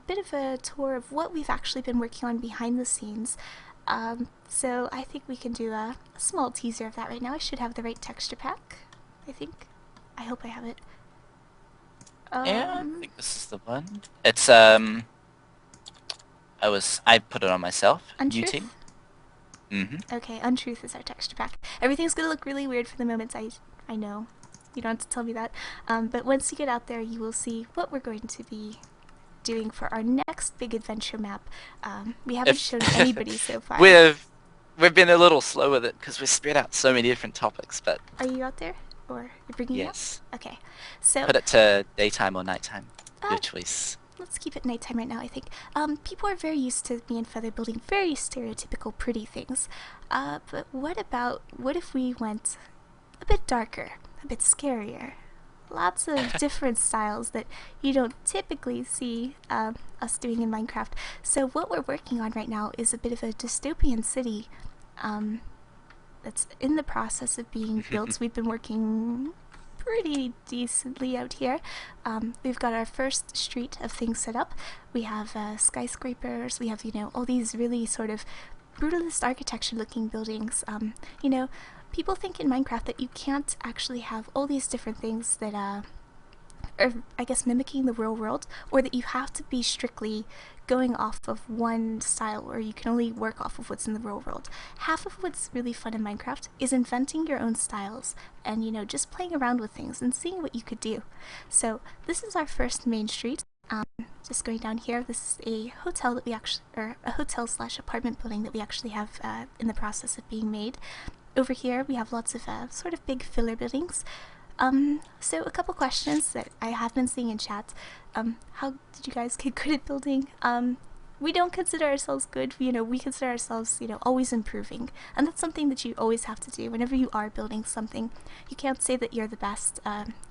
bit of a tour of what we've actually been working on behind the scenes. So I think we can do a small teaser of that right now. I should have the right texture pack, I think. I hope I have it. Yeah, I think this is the one. It's I put it on myself. Untruth? UT. Okay, Untruth is our texture pack. Everything's gonna look really weird for the moment, I know. You don't have to tell me that. But once you get out there, you will see what we're going to be doing for our next big adventure map. We haven't shown anybody so far. We've been a little slow with it because we've spread out so many different topics, but... Are you out there? Or you're bringing yes. it up? Okay, so... Put it to daytime or nighttime. Your choice. Let's keep it nighttime right now, I think. People are very used to me and Feather building very stereotypical pretty things. But what if we went a bit darker, a bit scarier? Lots of different styles that you don't typically see us doing in Minecraft. So what we're working on right now is a bit of a dystopian city that's in the process of being built. We've been working pretty decently out here. We've got our first street of things set up. We have skyscrapers. We have, you know, all these really sort of brutalist architecture looking buildings. You know, people think in Minecraft that you can't actually have all these different things that are, I guess, mimicking the real world, or that you have to be strictly going off of one style, or you can only work off of what's in the real world. Half of what's really fun in Minecraft is inventing your own styles and, you know, just playing around with things and seeing what you could do. So this is our first main street. Just going down here, this is a hotel that we actually, or a hotel slash apartment building that we actually have in the process of being made. Over here we have lots of sort of big filler buildings. So a couple questions that I have been seeing in chat. How did you guys get good at building? We don't consider ourselves good, you know, we consider ourselves, you know, always improving. And that's something that you always have to do whenever you are building something. You can't say that you're the best.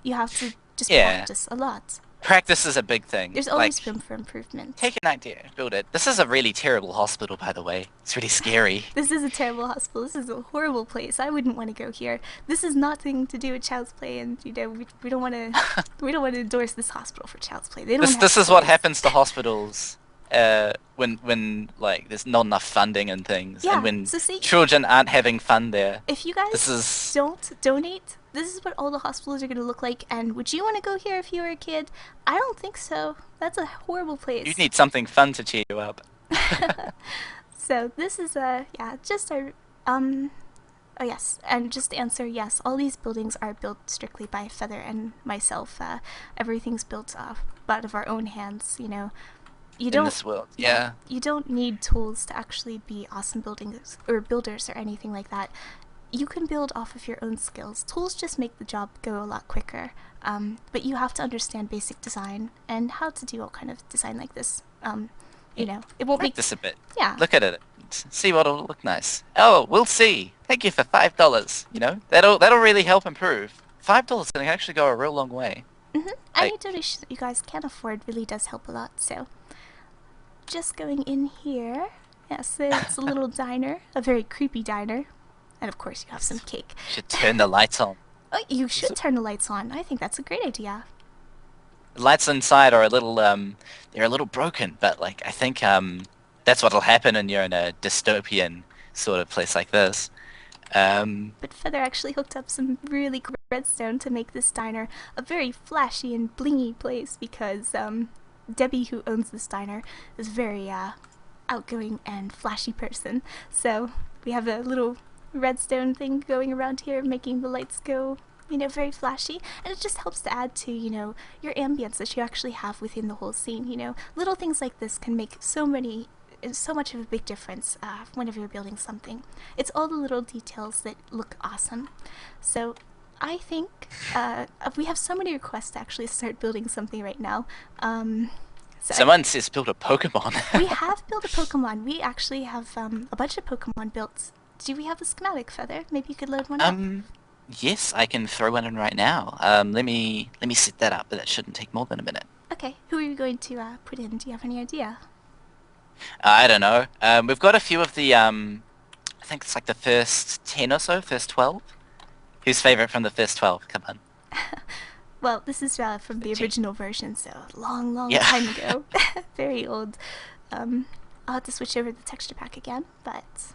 You have to just practice a lot. Practice is a big thing. There's always room for improvement. Take an idea, build it. This is a really terrible hospital, by the way. It's really scary. This is a terrible hospital. This is a horrible place. I wouldn't want to go here. This is nothing to do with Childsplay, and you know we don't want to endorse this hospital for Childsplay. They don't. This is what happens to hospitals when like there's not enough funding and things, and when children aren't having fun there. If you guys don't donate, this is what all the hospitals are going to look like. And would you want to go here if you were a kid? I don't think so. That's a horrible place. You need something fun to cheer you up. So this is just our oh yes, and just to answer, yes, all these buildings are built strictly by Feather and myself. Everything's built out of our own hands, you know. You don't, in this world, yeah. You don't need tools to actually be awesome builders or anything like that. You can build off of your own skills. Tools just make the job go a lot quicker. But you have to understand basic design and how to do all kind of design like this. You know, it won't make this a bit. Yeah. Look at it. See what'll look nice. Oh, we'll see. Thank you for $5. You know, that'll really help improve. $5 can actually go a real long way. Any donation that you guys can afford really does help a lot. So, just going in here. Yes, it's a little diner, a very creepy diner. And of course you have some cake. You should turn the lights on. Oh, you should turn the lights on. I think that's a great idea. The lights inside are a little, they're a little broken, but like, I think, that's what'll happen when you're in a dystopian sort of place like this. But Feather actually hooked up some really great redstone to make this diner a very flashy and blingy place because Debbie, who owns this diner, is very outgoing and flashy person. So we have a little redstone thing going around here, making the lights go, you know, very flashy, and it just helps to add to, you know, your ambience that you actually have within the whole scene. You know, little things like this can make so much of a big difference whenever you're building something. It's all the little details that look awesome. So I think we have so many requests to actually start building something right now. So Someone says build a Pokemon. we have built a Pokemon. We actually have a bunch of Pokemon built. Do we have a schematic, Feather? Maybe you could load one up. Yes, I can throw one in right now. Let me set that up, but that shouldn't take more than a minute. Okay, who are you going to put in? Do you have any idea? I don't know. We've got a few of the, I think it's like the first 10 or so, first 12. Who's favourite from the first 12? Come on. Well, this is from the original version, so long Yeah. time ago. Very old. I'll have to switch over the texture pack again, but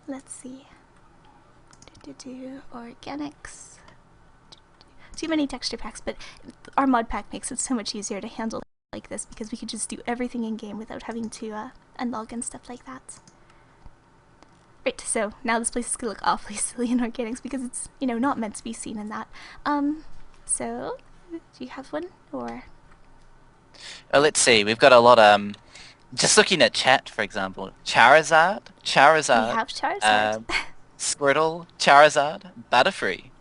let's see. Organics. Too many texture packs, but our mod pack makes it so much easier to handle like this because we could just do everything in game without having to unlog and stuff like that. Right, so now this place is gonna look awfully silly in organics because it's, you know, not meant to be seen in that. So do you have one or? Let's see. We've got a lot. Just looking at chat, for example, Charizard, We have Charizard. Squirtle, Charizard, Butterfree,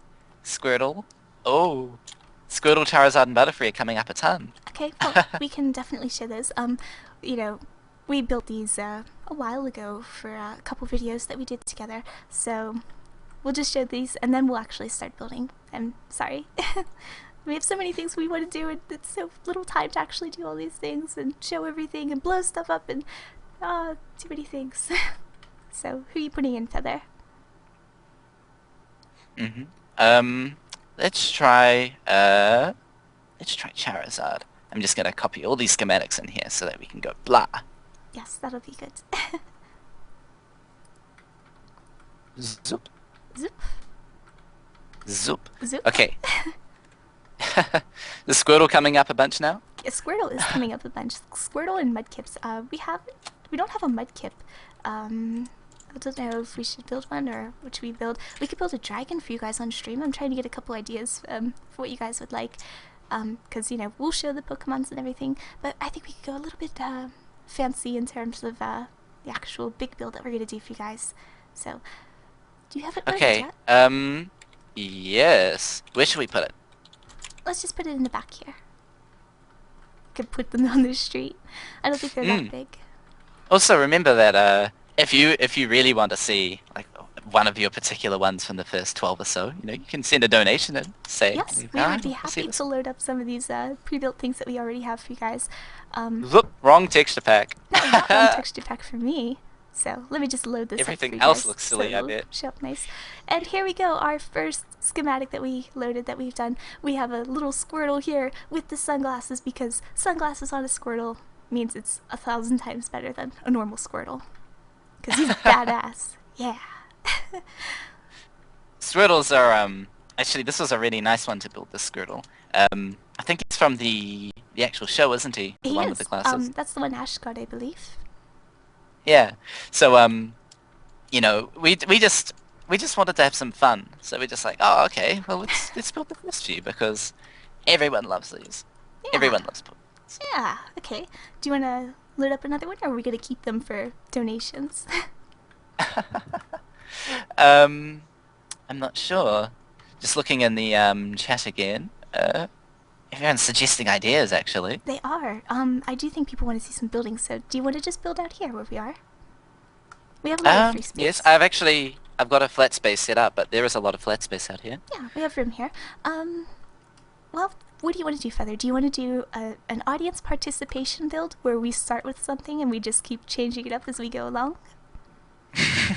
Squirtle. Oh, Squirtle, Charizard, and Butterfree are coming up a ton. Okay, well, we can definitely share those. You know, we built these a while ago for a couple videos that we did together, so we'll just show these and then we'll actually start building. I'm sorry. We have so many things we want to do and it's so little time to actually do all these things and show everything and blow stuff up and too many things. So, who are you putting in, Feather? Let's try Charizard. I'm just gonna copy all these schematics in here so that we can go blah. Yes, that'll be good. Zoop. Zoop. Zoop. Zoop. Okay. The Squirtle coming up a bunch now? Yeah, Squirtle is coming up a bunch. Squirtle and Mudkips. We don't have a Mudkip. I don't know if we should build one or what should we build. We could build a dragon for you guys on stream. I'm trying to get a couple ideas for what you guys would like. Because, you know, we'll show the Pokemons and everything, but I think we could go a little bit fancy in terms of the actual big build that we're going to do for you guys. So, do you have it loaded Okay. yet? Yes. Where should we put it? Let's just put it in the back here. Could put them on the street. I don't think they're that big. Also, remember that if you really want to see like one of your particular ones from the first 12 or so, you know, you can send a donation and say, Yes, we would be happy to load up some of these pre-built things that we already have for you guys. Look, wrong texture pack. No, not one texture pack for me. So let me just load this Everything up for you else guys looks silly, so I it'll bet. show up nice. And here we go, our first schematic that we loaded that we've done. We have a little Squirtle here with the sunglasses because sunglasses on a Squirtle means it's 1,000 times better than a normal Squirtle. Because he's badass. Yeah. Squirtles are actually this was a really nice one to build, this Squirtle. I think he's from the actual show, isn't he? The He one is. with the glasses. That's the one Ash got, I believe. Yeah. So you know, we just wanted to have some fun. So we're just like, oh, okay, well let's build the first few because everyone loves these. Yeah. Everyone loves Pokemon. Yeah, okay. Do you want to load up another one, or are we going to keep them for donations? I'm not sure. Just looking in the chat again. Everyone's suggesting ideas, actually. They are. I do think people want to see some building, so do you want to just build out here where we are? We have a lot of free space. Yes, I've got a flat space set up, but there is a lot of flat space out here. Yeah, we have room here. Well, what do you want to do, Feather? Do you want to do an audience participation build where we start with something and we just keep changing it up as we go along?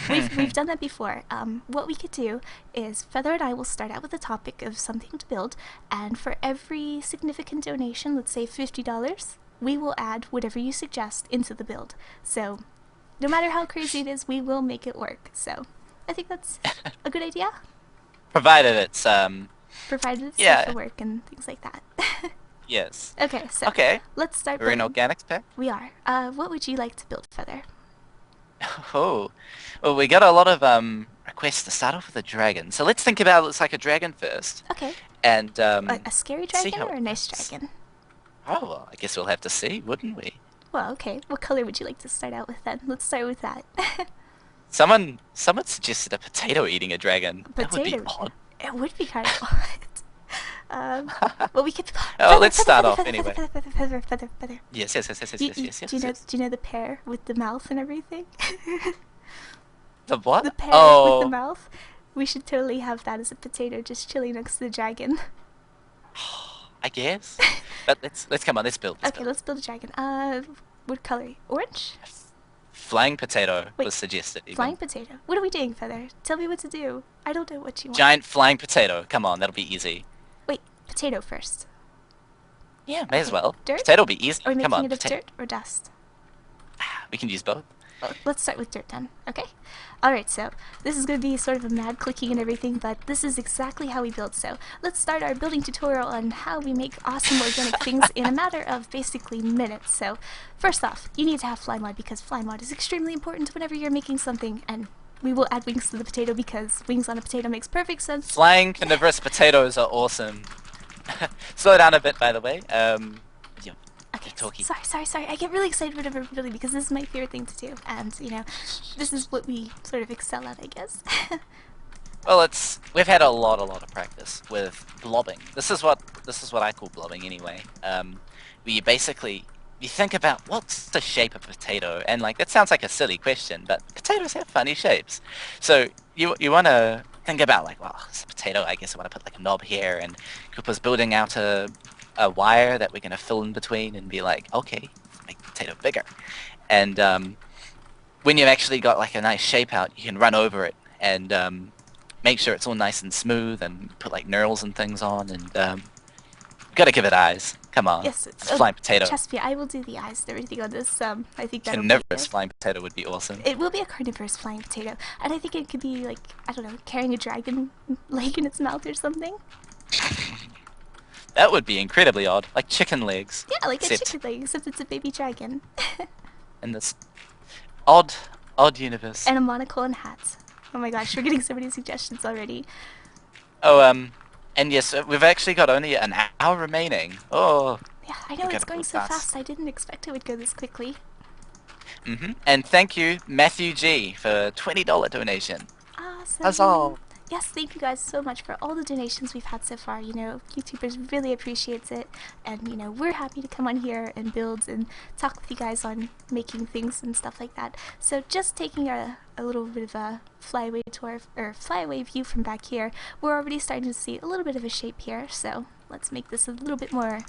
We've done that before. What we could do is Feather and I will start out with a topic of something to build, and for every significant donation, let's say $50, we will add whatever you suggest into the build. So, no matter how crazy it is, we will make it work. So, I think that's a good idea. Provided it's provided it's Yeah. safe for work and things like that. Yes. Okay, so Okay. let's start. We're in building. organics pack. We are. What would you like to build, Feather? Oh, well, we got a lot of requests to start off with a dragon. So let's think about it looks like a dragon first. Okay. And A scary see dragon how or a it nice goes. dragon? Oh, well, I guess we'll have to see, wouldn't we? Well, okay. What color would you like to start out with then? Let's start with that. Someone suggested a potato eating a dragon. That would be Potato. odd. It would be kind of odd. Well, we could. Oh, let's start off anyway. Feather. Yes. Do you know the pear with the mouth and everything? The what? The pear Oh, with the mouth. We should totally have that as a potato just chilling next to the dragon. I guess. But let's come on. Let's build. Okay, let's build a dragon. What color? Orange? Flying potato Wait, was suggested. Even. Flying potato. What are we doing, Feather? Tell me what to do. I don't know what you want. Giant flying potato. Come on, that'll be easy. Wait, potato first. Yeah, may as well. Dirt? Potato will be easy. Are we Come making on, it of potato. dirt or dust? We can use both. Well, let's start with dirt then, okay? Alright, so this is going to be sort of a mad clicking and everything, but this is exactly how we build. So let's start our building tutorial on how we make awesome organic things in a matter of basically minutes. So first off, you need to have fly mod because fly mod is extremely important whenever you're making something, and we will add wings to the potato because wings on a potato makes perfect sense. Flying carnivorous potatoes are awesome. Slow down a bit, by the way. Yeah, Okay, talkie. sorry. I get really excited whenever we're building because this is my favorite thing to do, and you know, this is what we sort of excel at, I guess. Well, we've had a lot of practice with blobbing. This is what I call blobbing anyway. Where you think about what's the shape of a potato, and like that sounds like a silly question, but potatoes have funny shapes. So you want to think about like, well, it's a potato. I guess I want to put like a knob here, and Kupo's building out a wire that we're gonna fill in between, and be like, okay, make the potato bigger. And when you've actually got like a nice shape out, you can run over it and make sure it's all nice and smooth, and put like knurls and things on, and gotta give it eyes. Come on. Yes, it's a flying potato. Trust me, I will do the eyes and everything on this. I think that'll be Carnivorous good. flying potato would be awesome. It will be a carnivorous flying potato, and I think it could be like, I don't know, carrying a dragon leg in its mouth or something. That would be incredibly odd, like chicken legs. Yeah, like a Except chicken leg, except it's a baby dragon. in this odd universe. And a monocle and hat. Oh my gosh, we're getting so many suggestions already. Oh, and yes, we've actually got only an hour remaining. Oh. Yeah, I know We it's gotta going go so fast. fast. I didn't expect it would go this quickly. And thank you, Matthew G, for $20 donation. Awesome. That's all. Yes, thank you guys so much for all the donations we've had so far. You know, YouTubers really appreciates it, and you know, we're happy to come on here and build and talk with you guys on making things and stuff like that. So just taking a little bit of a flyaway tour, or flyaway view from back here, we're already starting to see a little bit of a shape here. So let's make this a little bit more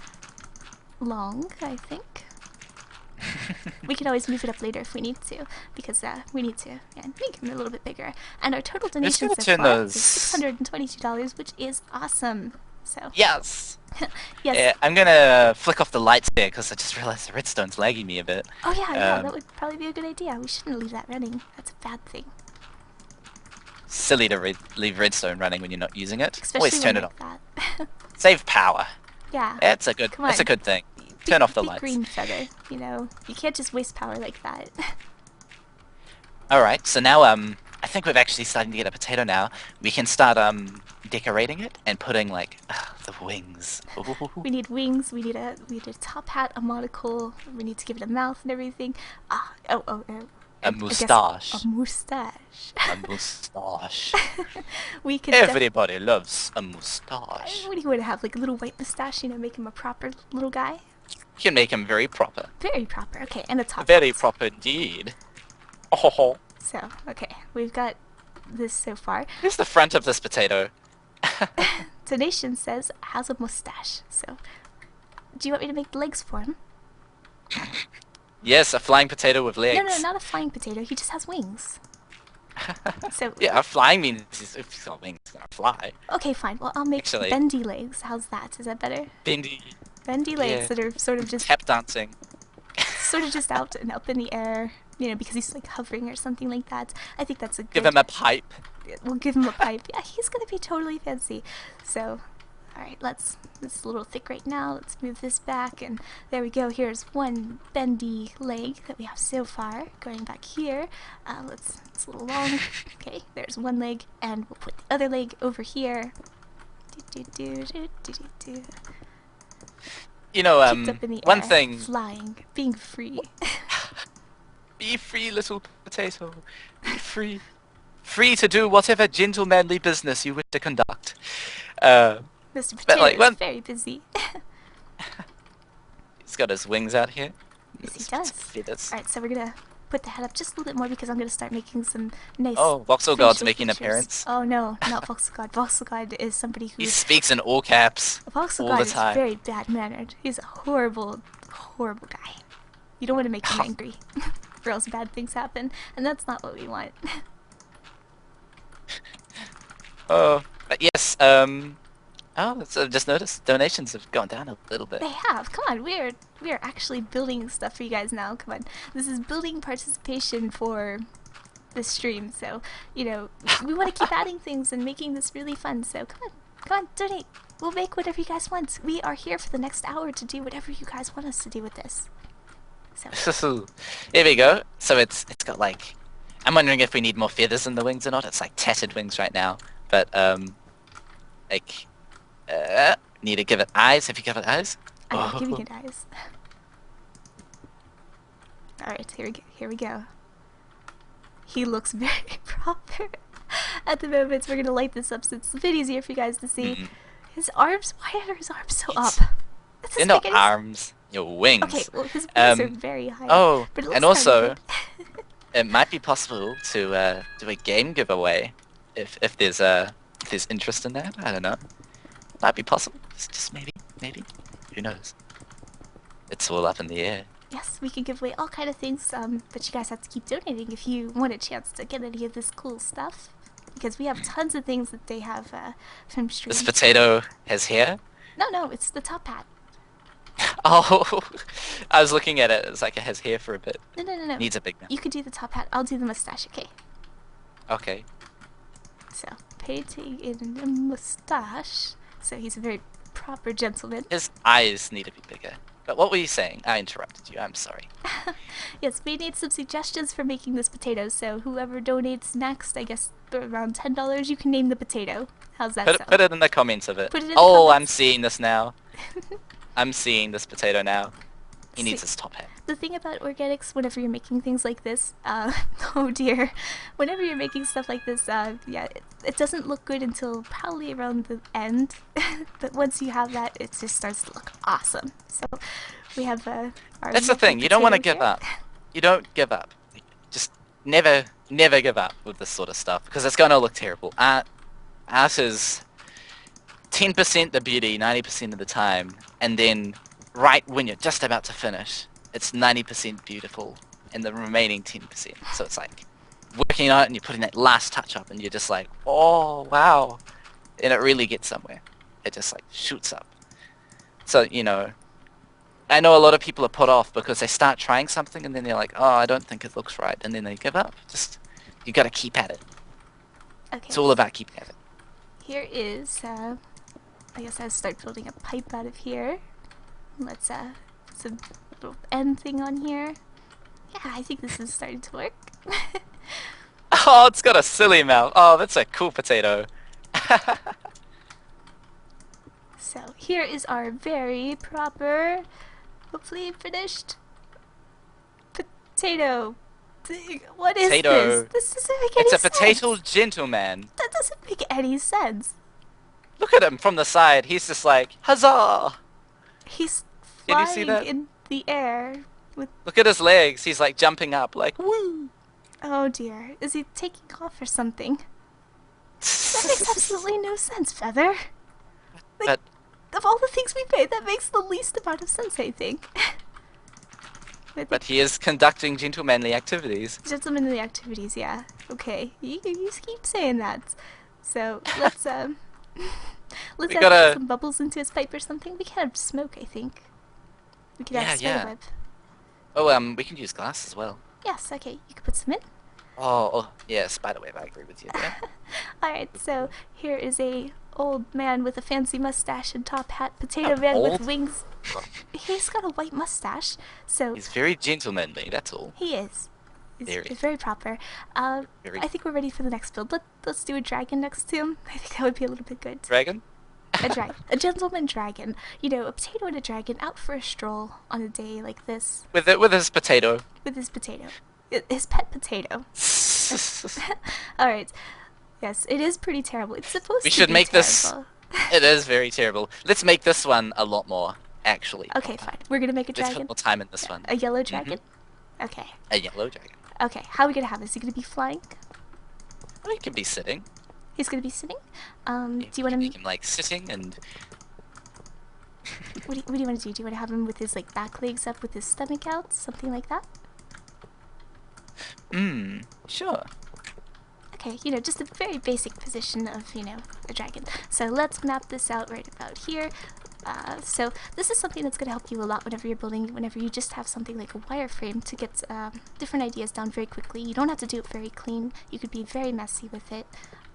long, I think. We can always move it up later if we need to, because we need to make him a little bit bigger. And our total donation gonna so turn far those- is $622, which is awesome. So Yes. yes. Yeah, I'm gonna flick off the lights there because I just realized the redstone's lagging me a bit. Oh yeah, Um, that would probably be a good idea. We shouldn't leave that running. That's a bad thing. Silly to leave redstone running when you're not using it. Especially Always turn when it on. like that. Save power. Yeah. That's a good. Come That's a on. good thing. Turn off the Big lights. green feather. You know, you can't just waste power like that. All right. So now I think we've actually starting to get a potato now. We can start decorating it and putting like the wings. Ooh. We need wings. We need a top hat, a monocle. We need to give it a mouth and everything. A I guess moustache. A moustache. A moustache. We could. Everybody loves a moustache. What do you want to have? Like a little white moustache? You know, make him a proper little guy. You can make him very proper. Very proper. Okay, and a top Very hat. proper indeed. Oh. So, okay, we've got this so far. Here's the front of this potato. Donation says has a mustache. So, do you want me to make the legs for him? Yes, a flying potato with legs. No, not a flying potato. He just has wings. So Yeah, flying means if he's got wings, he's gonna fly. okay, fine. Well, I'll make Actually- bendy legs. How's that? Is that better? Bendy. Bendy legs Yeah. that are sort of just Tap dancing. out and up in the air. You know, because he's like hovering or something like that. I think that's a good. Give him a pipe. We'll give him a pipe. Yeah, he's gonna be totally fancy. So Alright, this is a little thick right now. Let's move this back, and there we go. Here's one bendy leg that we have so far. Going back here, it's a little long. Okay, there's one leg, and we'll put the other leg over here. You know, Kicked up in the one air, thing. flying, being free. Be free, little potato. Be free. Free to do whatever gentlemanly business you wish to conduct. Mr. Potato like, is very busy. He's got his wings out here. Yes, he does. Feathers. Alright, so we're gonna put the head up just a little bit more because I'm gonna start making some nice. Oh, Voxel God's facial making an features. appearance. Oh no, not Voxel God. Voxel God is somebody who. He speaks in all caps Voxel all God the is time. very bad mannered. He's a horrible, horrible guy. You don't want to make him angry, or else bad things happen, and that's not what we want. Oh, but yes, so I've just noticed donations have gone down a little bit. They have. Come on, we are actually building stuff for you guys now. Come on, this is building participation for the stream. So you know we want to keep adding things and making this really fun. So come on, donate. We'll make whatever you guys want. We are here for the next hour to do whatever you guys want us to do with this. So Here we go. So it's got like, I'm wondering if we need more feathers in the wings or not. It's like tattered wings right now, but like. Need to give it eyes. Have you given it eyes? I'm giving it eyes. Alright, here we go. He looks very proper at the moment. We're gonna light this up so it's a bit easier for you guys to see. His arms, why are his arms so up? They're not arms, your wings. Okay, well his wings are very high. Oh, but and also, it might be possible to do a game giveaway if there's interest in that. I don't know. Might be possible. It's just maybe. Who knows? It's all up in the air. Yes, we can give away all kind of things, but you guys have to keep donating if you want a chance to get any of this cool stuff. Because we have tons of things that they have from stream. This potato has hair? No, it's the top hat. Oh, I was looking at it. It's like it has hair for a bit. No. Needs a big man. You could do the top hat. I'll do the mustache, okay? Okay. So, painting in a mustache. So he's a very proper gentleman. His eyes need to be bigger. But what were you saying? I interrupted you. I'm sorry. Yes, we need some suggestions for making this potato. So whoever donates next, I guess around $10, you can name the potato. How's that sound? Put it in the comments of it. Put it in the comments. I'm comments. seeing this now. I'm seeing this potato now. He needs his top hat. The thing about organics, whenever you're making things like this, oh dear, whenever you're making stuff like this, yeah, it doesn't look good until probably around the end, but once you have that, it just starts to look awesome. So, we have our That's the thing, you don't want to give up. You don't give up. Just never give up with this sort of stuff, because it's going to look terrible. Art is 10% the beauty, 90% of the time, and then right when you're just about to finish, it's 90% beautiful, and the remaining 10%. So it's like working on it, and you're putting that last touch up, and you're just like, oh wow, and it really gets somewhere. It just like shoots up. So you know, I know a lot of people are put off because they start trying something, and then they're like, oh, I don't think it looks right, and then they give up. Just you got to keep at it. Okay. It's all about keeping at it. Here is, I guess I'll start building a pipe out of here. Let's put some little end thing on here. Yeah, I think this is starting to work. Oh, it's got a silly mouth. Oh, that's a cool potato. So here is our very proper, hopefully finished potato. What is Potato. this? This doesn't make any It's a sense. potato gentleman. That doesn't make any sense. Look at him from the side. He's just like, huzzah! He's Did you flying see that? in the air with. Look at his legs. He's like jumping up, like, woo! Oh dear, is he taking off or something? That makes absolutely no sense, Feather. But Of all the things we made, that makes the least amount of sense, I think. but he is conducting gentlemanly activities. Gentlemanly activities, yeah. Okay, you keep saying that. So let's let's add some bubbles into his pipe or something. We can have smoke, I think. We could have a spider web. Oh, we can use glass as well. Yes, okay. You could put some in. Oh, yeah, spiderweb. I agree with you. Yeah. Alright, so here is a old man with a fancy mustache and top hat, potato man Old? with wings. He's got a white mustache, so He's very gentlemanly, that's all. he is. He's Very. very proper. Very. I think we're ready for the next build. Let's do a dragon next to him. I think that would be a little bit good. Dragon? A dragon. A gentleman dragon. You know, a potato and a dragon out for a stroll on a day like this. With his potato. With his potato. His pet potato. Alright. Yes, it is pretty terrible. It's supposed We to should be make this- terrible. It is very terrible. Let's make this one a lot more, actually. Okay, fine. We're gonna make a Let's dragon. put more time in this one. A yellow dragon? Okay. A yellow dragon. Okay, how are we gonna have this? Is he gonna be flying? Well, he could be sitting. He's gonna be sitting? Do you We want can him... make him like sitting and... What do you want to do? Do you want to have him with his like back legs up with his stomach out? Something like that? Sure. Okay, you know, just a very basic position of, you know, a dragon. So let's map this out right about here. So this is something that's going to help you a lot whenever you're building, whenever you just have something like a wireframe to get different ideas down very quickly. You don't have to do it very clean. You could be very messy with it.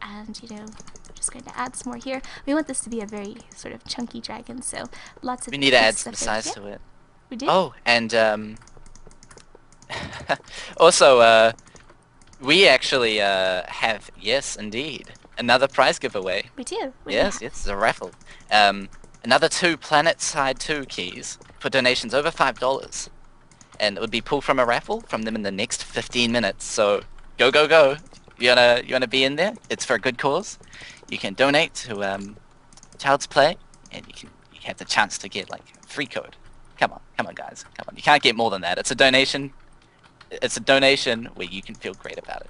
And, you know, I'm just going to add some more here. We want this to be a very sort of chunky dragon, so lots of We need to good add some stuff in size here. to it. We do? Oh, and also, we actually have, yes, indeed, another prize giveaway. We do. We Yes, it's a raffle. Another 2 Planet Side 2 keys for donations over $5. And it would be pulled from a raffle from them in the next 15 minutes. So go, go, go. You wanna be in there? It's for a good cause. You can donate to Childsplay, and you have the chance to get like a free code. Come on guys, come on. You can't get more than that. It's a donation. It's a donation where you can feel great about it.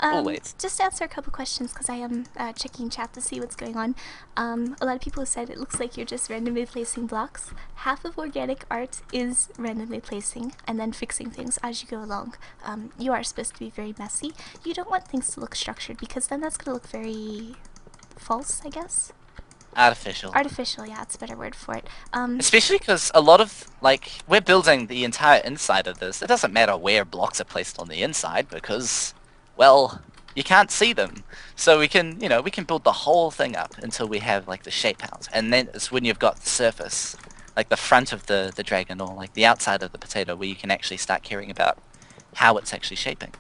Always. Just to answer a couple questions, because I am checking chat to see what's going on. A lot of people have said it looks like you're just randomly placing blocks. Half of organic art is randomly placing and then fixing things as you go along. You are supposed to be very messy. You don't want things to look structured, because then that's going to look very false, I guess. Artificial. Artificial, yeah, that's a better word for it. Especially because a lot of, like, we're building the entire inside of this. It doesn't matter where blocks are placed on the inside because, well, you can't see them. So we can, you know, we can build the whole thing up until we have, like, the shape house. And then it's when you've got the surface, like the front of the dragon or, like, the outside of the potato where you can actually start caring about how it's actually shaping.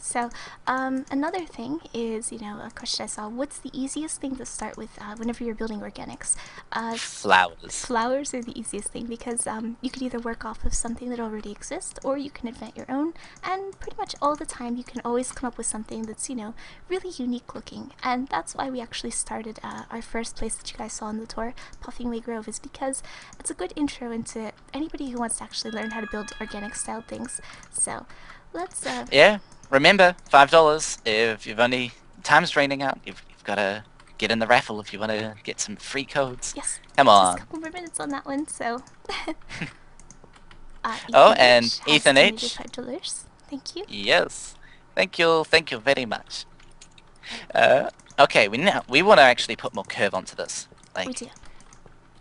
So, another thing is, you know, a question I saw, what's the easiest thing to start with whenever you're building organics? Flowers. Flowers are the easiest thing, because you can either work off of something that already exists, or you can invent your own, and pretty much all the time you can always come up with something that's, you know, really unique looking. And that's why we actually started our first place that you guys saw on the tour, Puffingway Grove, is because it's a good intro into anybody who wants to actually learn how to build organic style things. So, let's... Yeah. Remember, $5. If you've only... Time's raining out. You've got to get in the raffle if you want to get some free codes. Yes. Come Just on. a couple more minutes on that one, so... Oh, Ethan and H has Ethan donated H. $5. Thank you. Yes. Thank you very much. Okay, we want to actually put more curve onto this. We Like, do.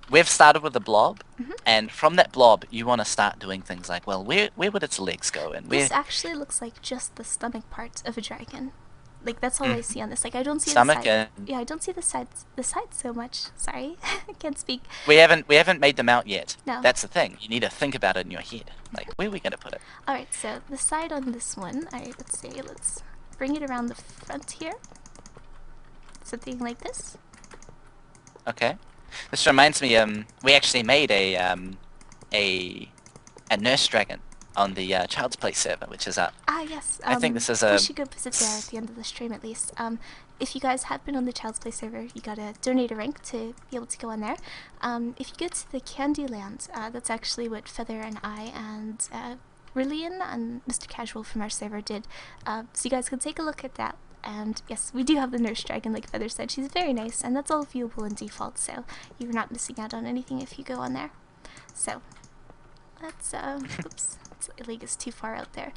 we've started with a blob, Mhm. and from that blob, you want to start doing things like, well, where would its legs go, and where This actually looks like just the stomach part of a dragon. Like, that's all I see on this. Like, I don't see stomach the side. and Yeah, I don't see the sides so much. Sorry. I can't speak. we haven't made them out yet. No. That's the thing. You need to think about it in your head. Like, where are we gonna put it? Alright, so the side on this one, let's bring it around the front here. Something like this. Okay. This reminds me, we actually made a nurse dragon on the Childsplay server, which is up. Ah, yes. I think this is we a- should go visit there at the end of the stream, at least. If you guys have been on the Childsplay server, you gotta donate a rank to be able to go on there. If you go to the Candyland, that's actually what Feather and I and Rillian and Mr. Casual from our server did. So you guys can take a look at that. And yes, we do have the nurse dragon, like Feather said. She's very nice, and that's all viewable in default, so you're not missing out on anything if you go on there. So, let's, oops, the leg is too far out there.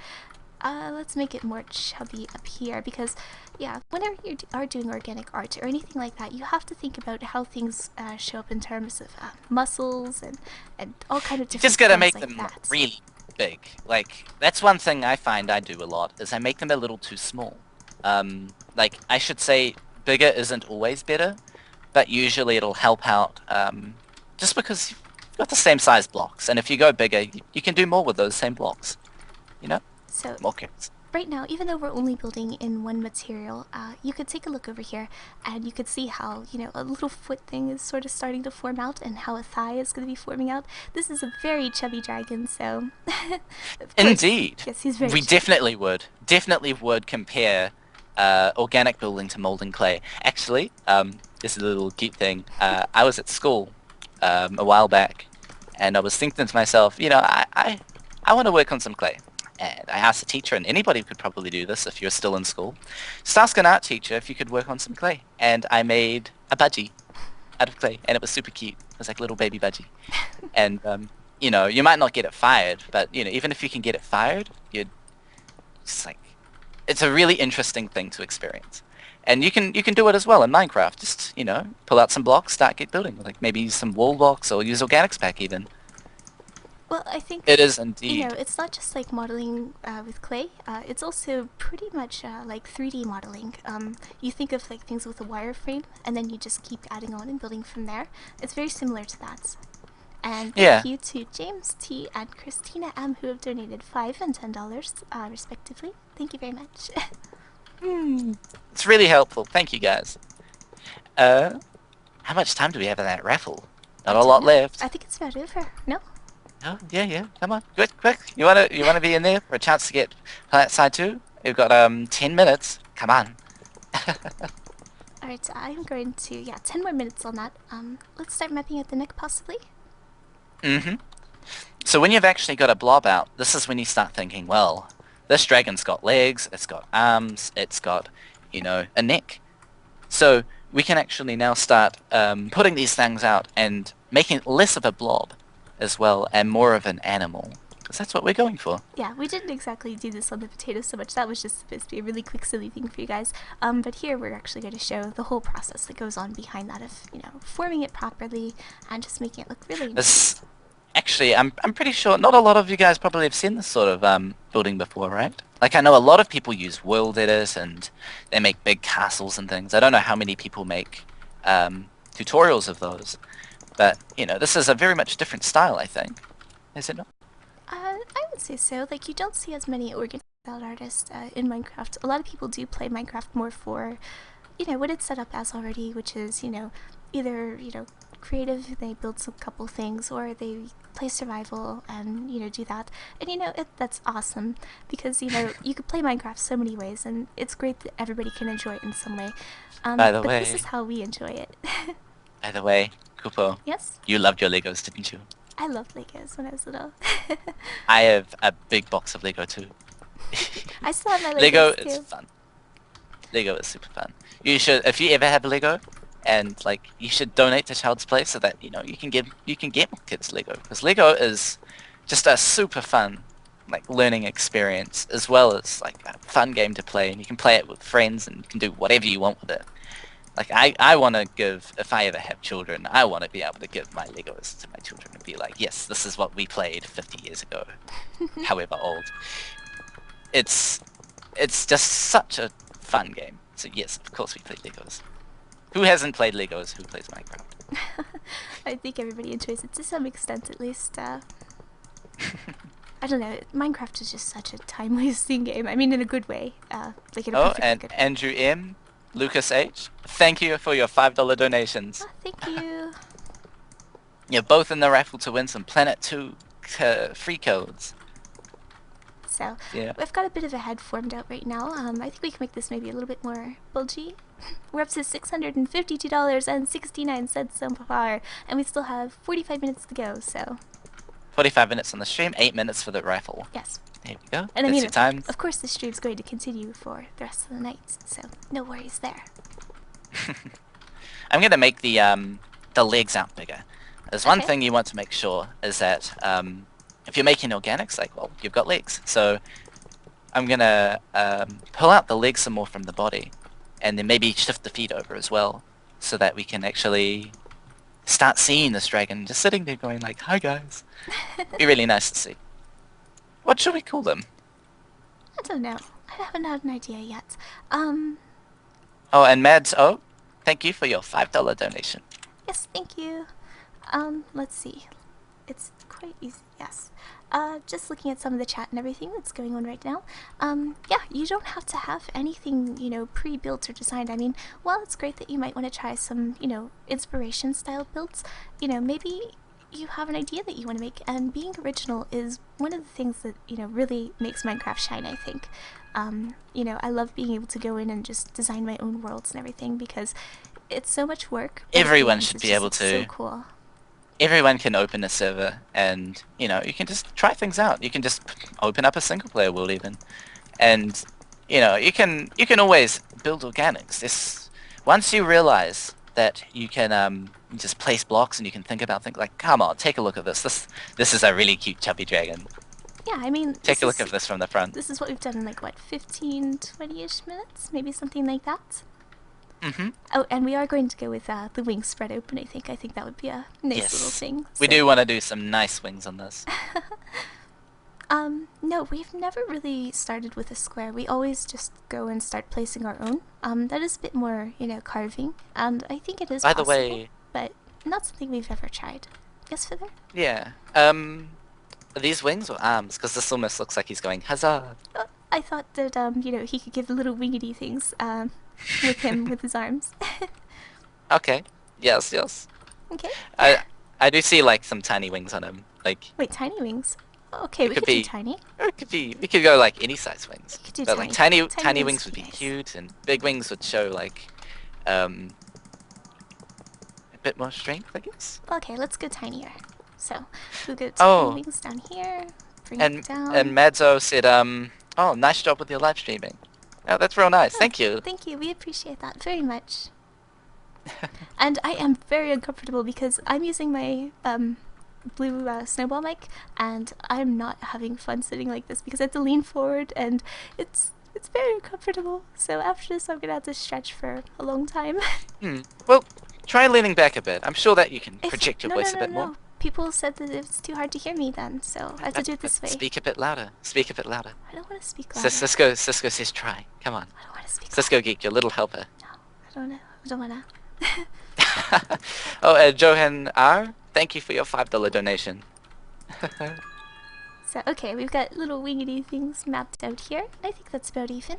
Let's make it more chubby up here, because, yeah, whenever you are doing organic art or anything like that, you have to think about how things show up in terms of muscles and all kind of You different just gotta things make like them that. really big. Like, that's one thing I find I do a lot, is I make them a little too small. Like, I should say bigger isn't always better, but usually it'll help out just because you've got the same size blocks, and if you go bigger, you can do more with those same blocks. You know, So more carrots. right now, even though we're only building in one material, you could take a look over here and you could see how, you know, a little foot thing is sort of starting to form out and how a thigh is going to be forming out. This is a very chubby dragon, so... of course, Indeed. yes, he's very We chubby. definitely would compare organic building to molding clay. Actually, this is a little cute thing. I was at school a while back, and I was thinking to myself, you know, I want to work on some clay. And I asked the teacher, and anybody could probably do this if you're still in school, just ask an art teacher if you could work on some clay. And I made a budgie out of clay, and it was super cute. It was like a little baby budgie. And, you know, you might not get it fired, but, you know, even if you can get it fired, it's like, it's a really interesting thing to experience. And you can do it as well in Minecraft. Just, you know, pull out some blocks, get building. Like maybe use some wall blocks or use organics pack even. Well, I think... It is indeed. You know, it's not just like modeling with clay. It's also pretty much like 3D modeling. You think of like things with a wireframe, and then you just keep adding on and building from there. It's very similar to that. And thank you to James T and Christina M, who have donated $5 and $10 respectively. Thank you very much. It's really helpful. Thank you guys. How much time do we have in that raffle? Not a lot left. I think it's about over. No? Oh, yeah. Come on, quick. You wanna be in there for a chance to get Planet Side 2? We've got 10 minutes. Come on. Alright, I'm going to 10 more minutes on that. Let's start mapping out the neck possibly. So when you've actually got a blob out, this is when you start thinking, well, this dragon's got legs, it's got arms, it's got, you know, a neck. So we can actually now start putting these things out and making less of a blob as well and more of an animal. Because that's what we're going for. Yeah, we didn't exactly do this on the potato so much. That was just supposed to be a really quick, silly thing for you guys. But here we're actually going to show the whole process that goes on behind that of, you know, forming it properly and just making it look really nice. Actually, I'm pretty sure not a lot of you guys probably have seen this sort of building before, right? Like, I know a lot of people use world edit and they make big castles and things. I don't know how many people make tutorials of those. But, you know, this is a very much different style, I think. Is it not? I would say so. Like, you don't see as many organic style artists in Minecraft. A lot of people do play Minecraft more for, you know, what it's set up as already, which is, you know, either, you know, creative, they build some couple things, or they play survival and, you know, do that. And, you know, that's awesome because, you know, you could play Minecraft so many ways, and it's great that everybody can enjoy it in some way. By the way, this is how we enjoy it. By the way, Kupo. Yes? You loved your Legos, didn't you? I loved Legos when I was little. I have a big box of Lego too. I still have my Legos Lego too. is fun. Lego is super fun. You should, if you ever have a Lego, and like, you should donate to Childsplay so that, you know, you can get more kids Lego, because Lego is just a super fun, like, learning experience, as well as like a fun game to play, and you can play it with friends and you can do whatever you want with it. Like, I want to give, if I ever have children, I want to be able to give my Legos to my children and be like, yes, this is what we played 50 years ago, however old. It's just such a fun game. So yes, of course we play Legos. Who hasn't played Legos? Who plays Minecraft? I think everybody enjoys it to some extent, at least. I don't know. Minecraft is just such a time-wasting game. I mean, in a good way. Like in a perfectly and good way. Andrew M, Lucas H, thank you for your $5 donations. Oh, thank you. You're both in the raffle to win some Planet 2 free codes. So, Yeah. we've got a bit of a head formed out right now. I think we can make this maybe a little bit more bulgy. We're up to $652.69 so far, and we still have 45 minutes to go, so... 45 minutes on the stream, 8 minutes for the raffle. Yes. There we go. And I That's mean, your times. of course, this stream's going to continue for the rest of the night, so no worries there. I'm gonna make the legs out bigger. There's one Okay. thing you want to make sure is that if you're making organics, like, well, you've got legs. So I'm gonna pull out the legs some more from the body, and then maybe shift the feet over as well, so that we can actually start seeing this dragon just sitting there going like, hi guys. Be really nice to see. What should we call them? I don't know. I haven't had an idea yet. Oh, and Mads, oh, thank you for your $5 donation. Yes, thank you. Let's see. It's quite easy. Yes. Just looking at some of the chat and everything that's going on right now. Yeah, you don't have to have anything, pre-built or designed. I mean, while it's great that you might want to try some, inspiration style builds, maybe you have an idea that you want to make, and being original is one of the things that, really makes Minecraft shine, I think. I love being able to go in and just design my own worlds and everything because it's so much work. Everyone should be able it's to. So cool. Everyone can open a server and, you can just try things out. You can just open up a single player world even. And, you can always build organics. Once you realize that you can just place blocks and you can think about things like, come on, take a look at this. This is a really cute chubby dragon. Yeah, I mean... Take a look at this from the front. This is what we've done in, 15, 20-ish minutes? Maybe something like that? Mm-hmm. Oh, and we are going to go with the wings spread open, I think. I think that would be a nice little thing. We do want to do some nice wings on this. No, we've never really started with a square. We always just go and start placing our own. That is a bit more, carving. And I think it is By possible, the way... but not something we've ever tried. Yes, Feather? Yeah. Are these wings or arms? Because this almost looks like he's going, huzzah! I thought that, he could give little wingedy things, with him, with his arms. Okay. Yes. Okay. I do see, some tiny wings on him. Wait, tiny wings? Okay, we could do tiny. It could be. We could go, any size wings. We could do But, tiny. tiny wings would be nice. cute, and big wings would show, a bit more strength, I guess. Okay, let's go tinier. So, we'll go Oh. tiny wings down here, bring And it down. and Madzo said, oh, nice job with your live streaming. Oh, that's real nice. Thank you. Thank you, we appreciate that very much. And I am very uncomfortable because I'm using my blue snowball mic, and I'm not having fun sitting like this because I have to lean forward, and it's very uncomfortable. So after this, I'm gonna have to stretch for a long time. Well, try leaning back a bit. I'm sure that you can project your voice a bit more. People said that it's too hard to hear me then, so I have to do it this way. Speak a bit louder. Speak a bit louder. I don't want to speak louder. Cisco says try. Come on. I don't want to speak Cisco Geek, your little helper. No, I don't know. I don't want to. Oh, Johan R, thank you for your $5 donation. So, okay, we've got little wingedy things mapped out here. I think that's about even.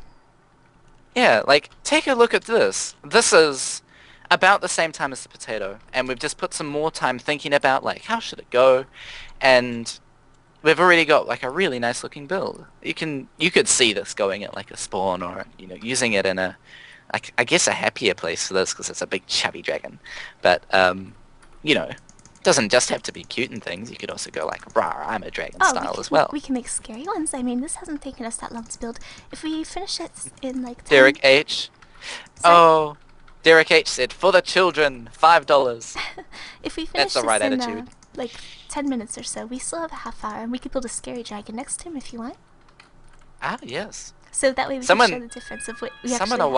Yeah, take a look at this. This is about the same time as the potato, and we've just put some more time thinking about, how should it go, and we've already got, a really nice looking build. You could see this going at, a spawn, or, using it in a, I guess a happier place for this, because it's a big chubby dragon. But, it doesn't just have to be cute and things. You could also go rah, I'm a dragon style as well. We can make scary ones. I mean, this hasn't taken us that long to build. If we finish it in 10... Derek H. Sorry? Oh, Derek H said, for the children, $5. If we finish That's the right this in attitude. 10 minutes or so, we still have a half hour, and we could build a scary dragon next to him if you want. Ah, yes. So that way we Someone- can show the difference of what we Someone actually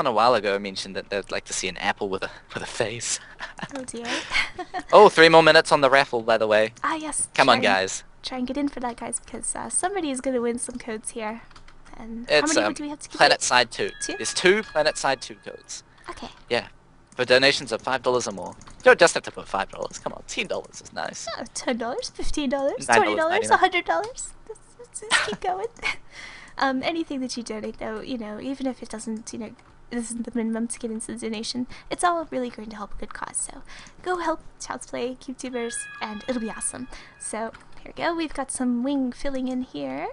a while ago mentioned that they'd like to see an apple with a face. Oh dear. Oh, 3 more minutes on the raffle, by the way. Ah yes. Come on, try- guys. Try and get in for that, guys, because somebody is going to win some codes here. And It's how many do we have to keep? Planet Side 2. Two? There's 2 Planet Side 2 codes. Okay. Yeah. For donations of $5 or more. You don't just have to put $5. Come on, $10 is nice. Oh, $10, $15, $20, $9.99. $100. Let's just keep going. Anything that you donate, though, even if it doesn't, isn't the minimum to get into the donation, it's all really going to help a good cause. So go help Childsplay, Qubetubers, and it'll be awesome. So here we go. We've got some wing filling in here.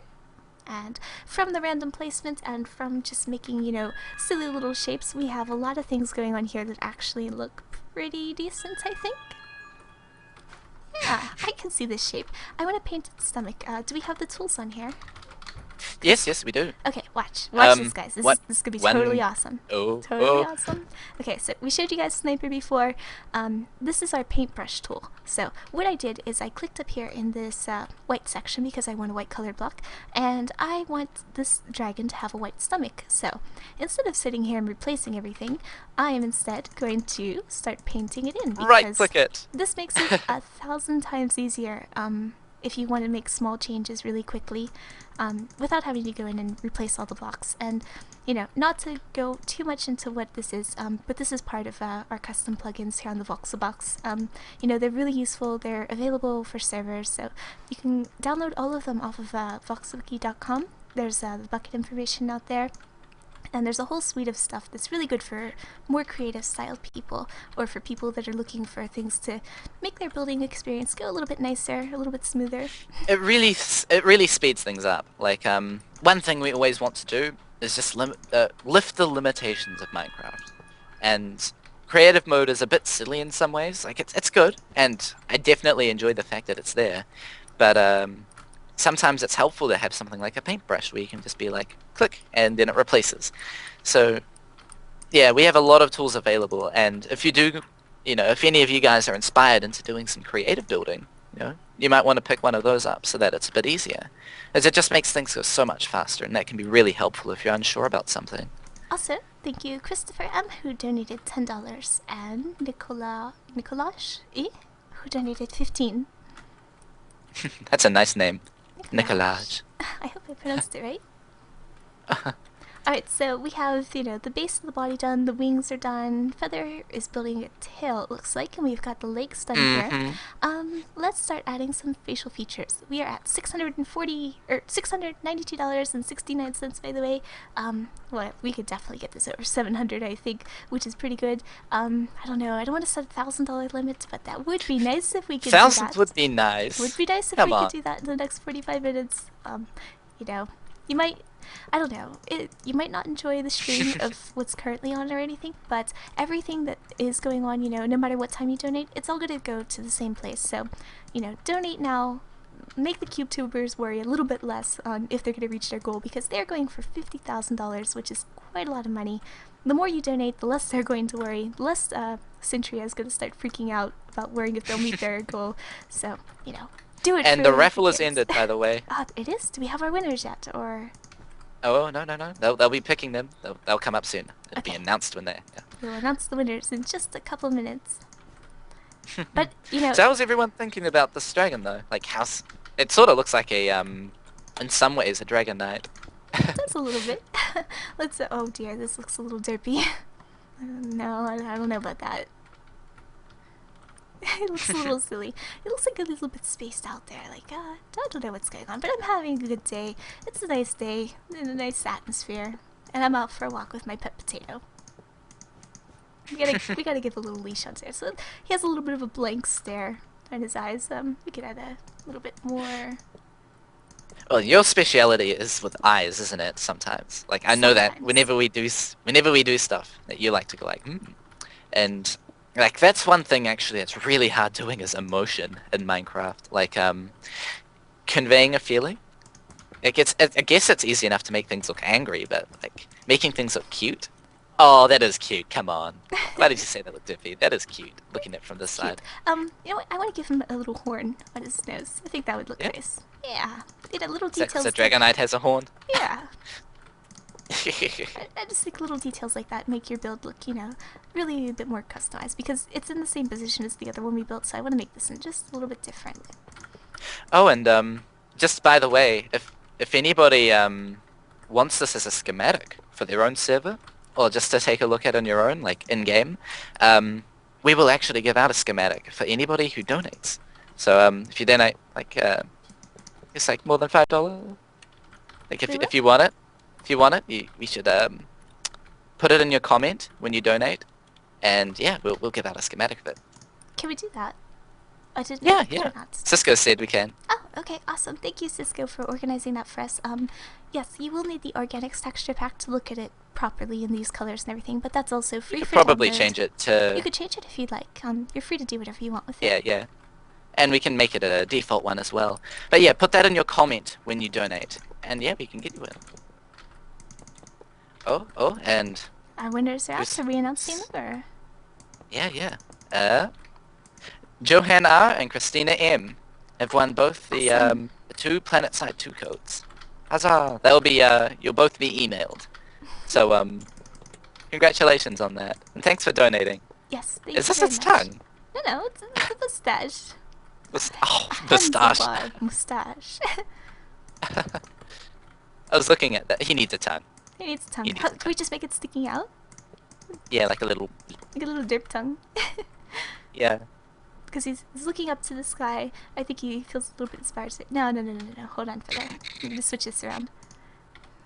And from the random placement and from just making, silly little shapes, we have a lot of things going on here that actually look pretty decent, I think. Yeah, I can see this shape. I want to paint its stomach. Do we have the tools on here? Yes, we do. Okay, watch this, guys. This is gonna be totally awesome. Totally awesome. Okay, so we showed you guys Sniper before. This is our paintbrush tool. So what I did is I clicked up here in this white section because I want a white colored block, and I want this dragon to have a white stomach. So instead of sitting here and replacing everything, I am instead going to start painting it in. Right click it. This makes it 1,000 times easier. If you want to make small changes really quickly, without having to go in and replace all the blocks. And, you know, not to go too much into what this is, but this is part of our custom plugins here on the Voxel Box. You know, they're really useful. They're available for servers, so you can download all of them off of voxelwiki.com. There's the bucket information out there. And there's a whole suite of stuff that's really good for more creative style people, or for people that are looking for things to make their building experience go a little bit nicer, a little bit smoother. It really speeds things up. Like one thing we always want to do is just lift the limitations of Minecraft. And creative mode is a bit silly in some ways. Like it's good, and I definitely enjoy the fact that it's there. But sometimes it's helpful to have something like a paintbrush where you can just be like, click, and then it replaces. So, yeah, we have a lot of tools available, and if you do, you know, if any of you guys are inspired into doing some creative building, you know, you might want to pick one of those up so that it's a bit easier. As it just makes things go so much faster, and that can be really helpful if you're unsure about something. Also, thank you Christopher M, who donated $10, and Nicolaj E, who donated 15. That's a nice name. Nicolaj. I hope I pronounced it right. Alright, so we have, you know, the base of the body done, the wings are done, Feather is building a tail, it looks like, and we've got the legs done here. Let's start adding some facial features. We are at $692.69, by the way. Well, we could definitely get this over 700, I think, which is pretty good. I don't know, I don't want to set a $1,000 limit, but that would be nice if we could do that. Thousands would be nice. Would be nice if we could do that in the next 45 minutes. You know, you might, I don't know, you might not enjoy the stream of what's currently on or anything, but everything that is going on, you know, no matter what time you donate, it's all going to go to the same place. So, you know, donate now, make the Qubetubers worry a little bit less on if they're going to reach their goal, because they're going for $50,000, which is quite a lot of money. The more you donate, the less they're going to worry, the less Centria is going to start freaking out about worrying if they'll meet their goal. So, you know, do it. And the raffle is ended, by the way. It is? Do we have our winners yet, or...? Oh, no. They'll be picking them. They'll come up soon. It'll be announced when they're... Yeah. We'll announce the winners in just a couple minutes. But, you know... So how was everyone thinking about this dragon, though? Like, it sort of looks like a, in some ways, a Dragon Knight. That's a little bit. Let's... Oh dear, this looks a little derpy. No, I don't know about that. It looks a little silly. It looks like a little bit spaced out there. Like, I don't know what's going on, but I'm having a good day. It's a nice day, in a nice atmosphere, and I'm out for a walk with my pet potato. We gotta give a little leash on there. So he has a little bit of a blank stare in his eyes. We could add a little bit more. Well, your speciality is with eyes, isn't it? Sometimes, like I know that whenever we do stuff, that you like to go like, and. Like, that's one thing, actually, that's really hard doing is emotion in Minecraft. Like, conveying a feeling. I guess it's easy enough to make things look angry, but, like, making things look cute? Oh, that is cute, come on. Why did you say that looked diffy? That is cute, looking at it from this side. You know what, I want to give him a little horn on his nose. I think that would look nice. Yeah, you know, little details. So Dragon Knight has a horn? Yeah. I just think little details like that make your build look, you know, really a bit more customized, because it's in the same position as the other one we built, so I want to make this in just a little bit different. Oh, and just by the way, if anybody wants this as a schematic for their own server, or just to take a look at on your own, like in-game, we will actually give out a schematic for anybody who donates. So if you donate, like, it's like more than $5, like if you want it. If you want it, we should put it in your comment when you donate, and yeah, we'll give out a schematic of it. Can we do that? I didn't. Yeah. Cisco said we can. Oh, okay, awesome. Thank you, Cisco, for organizing that for us. Yes, you will need the organics texture pack to look at it properly in these colors and everything, but that's also free. You could for probably download. Change it to. You could change it if you'd like. You're free to do whatever you want with it. Yeah. And we can make it a default one as well. But yeah, put that in your comment when you donate, and yeah, we can get you in. Oh, and... Our winners are out, so we announcing them, or...? Yeah. Johan R. and Christina M. have won both the 2 PlanetSide 2 codes. Huzzah! That'll be, you'll both be emailed. So, congratulations on that. And thanks for donating. Yes, thank Is you this very its much. tongue? No, it's a mustache. Mustache. Mustache. I was looking at that. He needs a tongue. He needs a tongue. He needs How, a can we just make it sticking out? Yeah, like a little. Like a little dip tongue. Yeah. Because he's looking up to the sky. I think he feels a little bit inspired. No. Hold on for that. I'm gonna switch this around.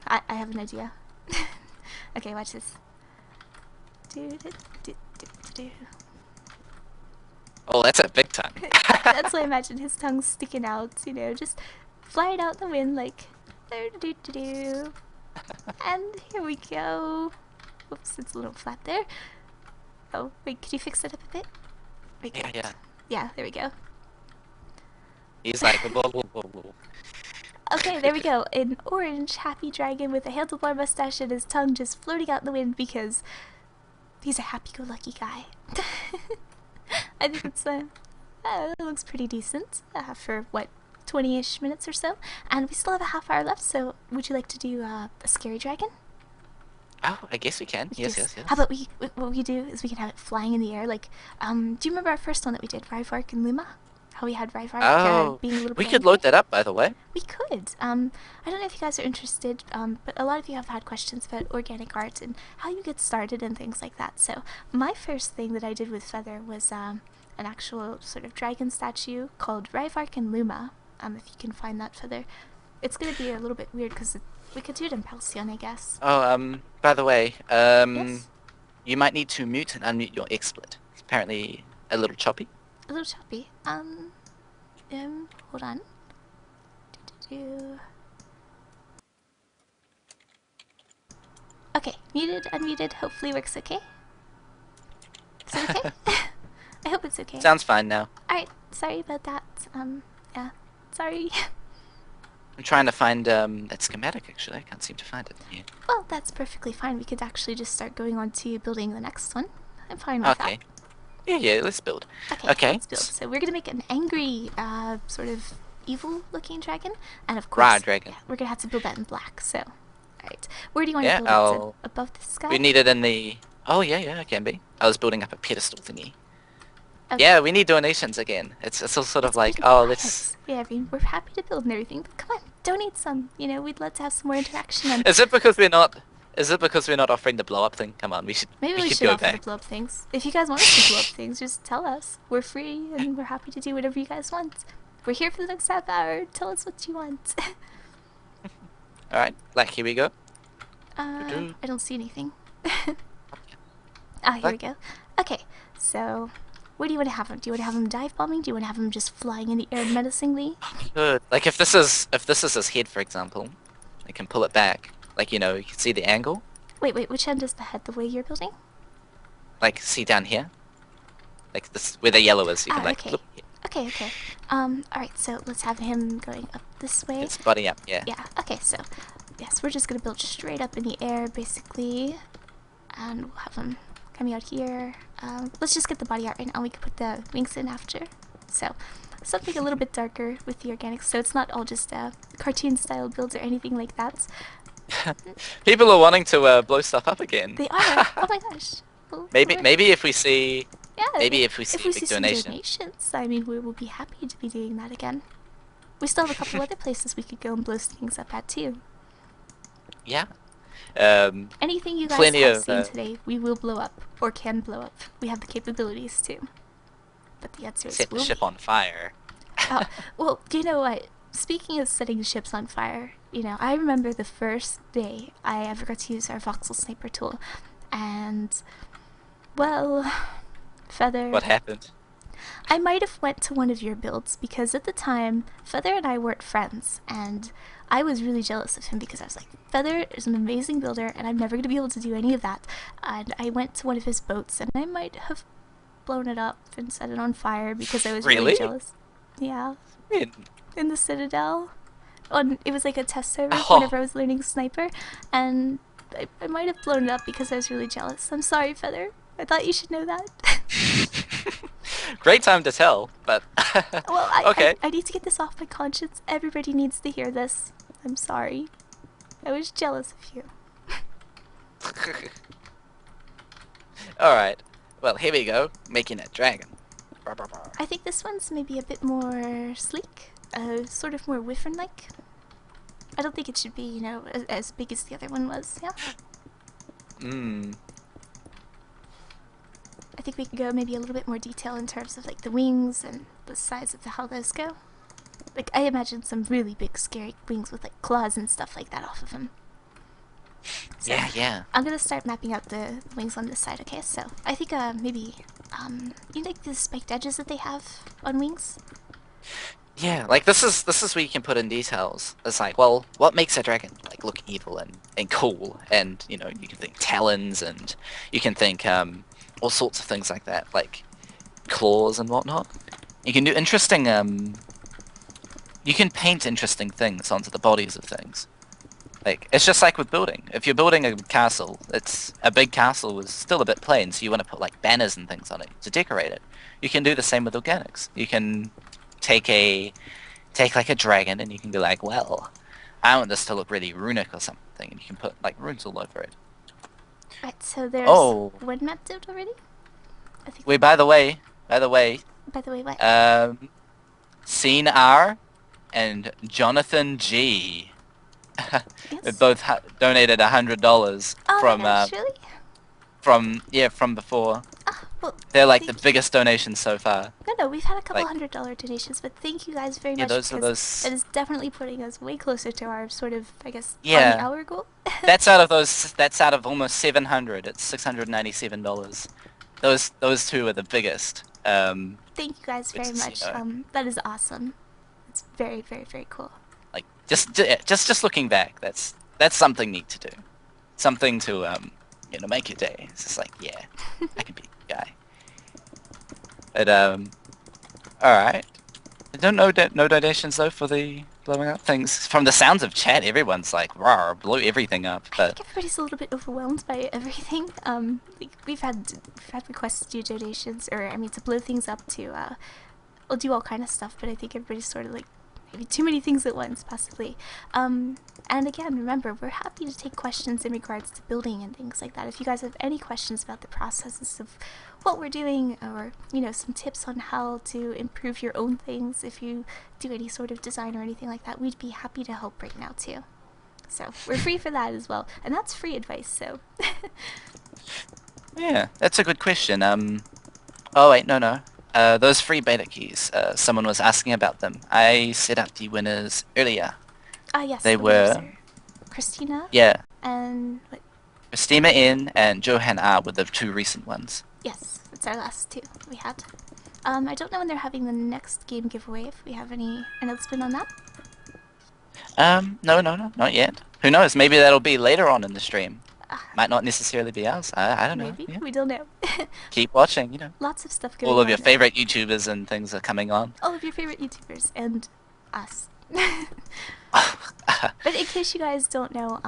I have an idea. Okay, watch this. Do. Oh, that's a big tongue. That's why I imagine his tongue sticking out, you know, just flying out the wind like do. And here we go. Oops, it's a little flat there. Oh, wait, could you fix that up a bit? Wait, Yeah. yeah, there we go. He's like, whoa. Okay, there we go. An orange happy dragon with a handlebar mustache and his tongue just floating out in the wind because he's a happy-go-lucky guy. I think it's it looks pretty decent for what, 20-ish minutes or so, and we still have a half hour left. So, would you like to do a scary dragon? Oh, I guess we can. Yes. How about what we do is we can have it flying in the air, like do you remember our first one that we did, Ryvark and Luma? How we had Ryvark being a little bit we could angry? load that up, by the way. We could. I don't know if you guys are interested, but a lot of you have had questions about organic art and how you get started and things like that. So my first thing that I did with Feather was an actual sort of dragon statue called Ryvark and Luma. If you can find that, Feather. It's going to be a little bit weird because we could do it in Palcyon, I guess. Oh, by the way, Yes? you might need to mute and unmute your XSplit. It's apparently a little choppy. A little choppy. Hold on. Okay, muted, unmuted, hopefully works okay. Is it okay? I hope it's okay. Sounds fine now. Alright, sorry about that. Yeah, sorry. I'm trying to find that schematic, actually. I can't seem to find it here. Well, that's perfectly fine. We could actually just start going on to building the next one. I'm fine with Okay. that. Yeah, let's build. Okay, Okay. let's build. So we're gonna make an angry, sort of evil-looking dragon, and of Raw course, dragon. yeah, we're gonna have to build that in black. So, alright, where do you want Yeah, to build it? Above the sky? We need it in the... Oh, yeah, it can be. I was building up a pedestal thingy. Okay. Yeah, we need donations again. It's all sort of It's like, pretty oh, quiet. let's... Yeah, I mean, we're happy to build and everything, but come on, donate some. You know, we'd love to have some more interaction. And Is it because we're not... Is it because we're not offering the blow up thing? Come on, we should. maybe we should go offer to back. blow up things. If you guys want us to blow up things, just tell us. We're free and we're happy to do whatever you guys want. We're here for the next half hour. Tell us what you want. All right, like here we go. I don't see anything. Here we go. Okay, so where do you want to have him? Do you want to have him dive bombing? Do you want to have him just flying in the air menacingly? Good. Like if this is his head, for example, I can pull it back. Like, you know, you can see the angle. Wait, which end is the head? The way you're building? Like, see down here? Like this, where the yellow is, you can like, okay. look, Okay. Alright, so let's have him going up this way. it's body up, yeah. Yeah, okay, so, yes, we're just gonna build straight up in the air, basically. And we'll have him coming out here. Let's just get the body out right now. We can put the wings in after. So, something a little bit darker with the organics, so it's not all just cartoon-style builds or anything like that. People are wanting to blow stuff up again. They are. Oh my gosh. Well, Maybe if we see, yeah, maybe if we see a big some donation. donations, I mean, we will be happy to be doing that again. We still have a couple other places we could go and blow things up at too. Yeah. Anything you guys Plenty have of, seen today, we will blow up or can blow up. We have the capabilities to. But the answer is Set the will ship we? on fire. Well, do you know what? Speaking of setting ships on fire, you know, I remember the first day I ever got to use our Voxel sniper tool, and well, Feather. What happened? I might have went to one of your builds because at the time, Feather and I weren't friends, and I was really jealous of him because I was like, Feather is an amazing builder, and I'm never going to be able to do any of that. And I went to one of his boats, and I might have blown it up and set it on fire because I was really Really? jealous. Yeah, When? in the Citadel. It was like a test server Oh. whenever I was learning sniper, and I might have blown it up because I was really jealous. I'm sorry, Feather. I thought you should know that. Great time to tell, but Well, okay. I need to get this off my conscience. Everybody needs to hear this. I'm sorry. I was jealous of you. Alright. Well, here we go. Making a dragon. I think this one's maybe a bit more sleek. Sort of more wyvern-like. I don't think it should be, you know, as big as the other one was. Yeah. I think we could go maybe a little bit more detail in terms of like the wings and the size of how those go. Like I imagine some really big, scary wings with like claws and stuff like that off of them. So, Yeah. I'm gonna start mapping out the wings on this side. Okay, so I think maybe you like the spiked edges that they have on wings. Yeah, like this is where you can put in details. It's like, well, what makes a dragon like look evil and cool? And you know, you can think talons, and you can think all sorts of things like that, like claws and whatnot. You can do interesting you can paint interesting things onto the bodies of things. Like it's just like with building. If you're building a castle, it's a big castle is still a bit plain, so you want to put like banners and things on it to decorate it. You can do the same with organics. You can take like a dragon and you can be like, well, I want this to look really runic or something, and you can put like runes all over it. Right, so there's one map built already. I think. Wait, by the way, By the way, what? Scene R and Jonathan G. They Yes. both donated $100 Oh from my gosh, really? from before. Ah, well, They're like the thank you. biggest donation so far. No, we've had a couple like- $100 donations, but thank you guys very Yeah, much. those are because those. That is definitely putting us way closer to our sort of, I guess, Yeah. on the hour goal. That's out of those. That's out of almost 700. It's $697. Those two are the biggest. Thank you guys very It's, much. you know- That is awesome. It's very, very, very cool. Like just looking back, that's something neat to do. Something to make your day. It's just like, yeah, I can be the guy. But all right. I don't know no donations though for the blowing up things. From the sounds of chat, everyone's like, "Rawr, blow everything up." I But think everybody's a little bit overwhelmed by everything. Like, we've had requests to do donations, or I mean, to blow things up to, we'll do all kind of stuff. But I think everybody's sort of like maybe too many things at once, possibly. And again, remember, we're happy to take questions in regards to building and things like that. If you guys have any questions about the processes of what we're doing, or you know, some tips on how to improve your own things, if you do any sort of design or anything like that, we'd be happy to help right now too. So we're free for that as well, and that's free advice. So yeah, that's a good question. Oh wait, no. Those free beta keys. Someone was asking about them. I set up the winners earlier. yes, They the winners were- are Christina Yeah, and what? Christina N and Johan R were the two recent ones. Yes, it's our last two we had. I don't know when they're having the next game giveaway. If we have any announcement on that. No, not yet. Who knows? Maybe that'll be later on in the stream. Ah. Might not necessarily be ours. I don't know. Maybe Yeah. we don't know. Keep watching. You know, Lots of stuff going on. all of your favorite YouTubers and things are coming on. All of your favorite YouTubers and us. But in case you guys don't know,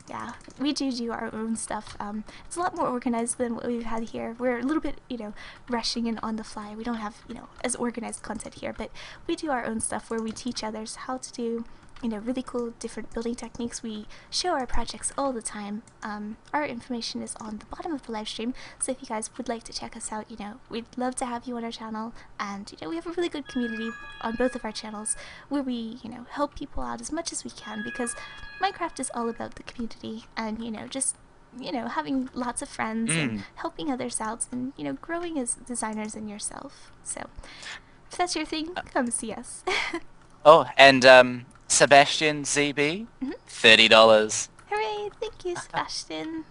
yeah, we do our own stuff. It's a lot more organized than what we've had here. We're a little bit, rushing and on the fly. We don't have, as organized content here, but we do our own stuff where we teach others how to do, really cool different building techniques. We show our projects all the time. Our information is on the bottom of the live stream, so if you guys would like to check us out, we'd love to have you on our channel. And we have a really good community on both of our channels where we help people out as much as we can, because Minecraft is all about the community and just having lots of friends and helping others out and growing as designers in yourself. So if that's your thing, come see us. Oh, and Sebastian ZB, $30. Hooray! Thank you, Sebastian.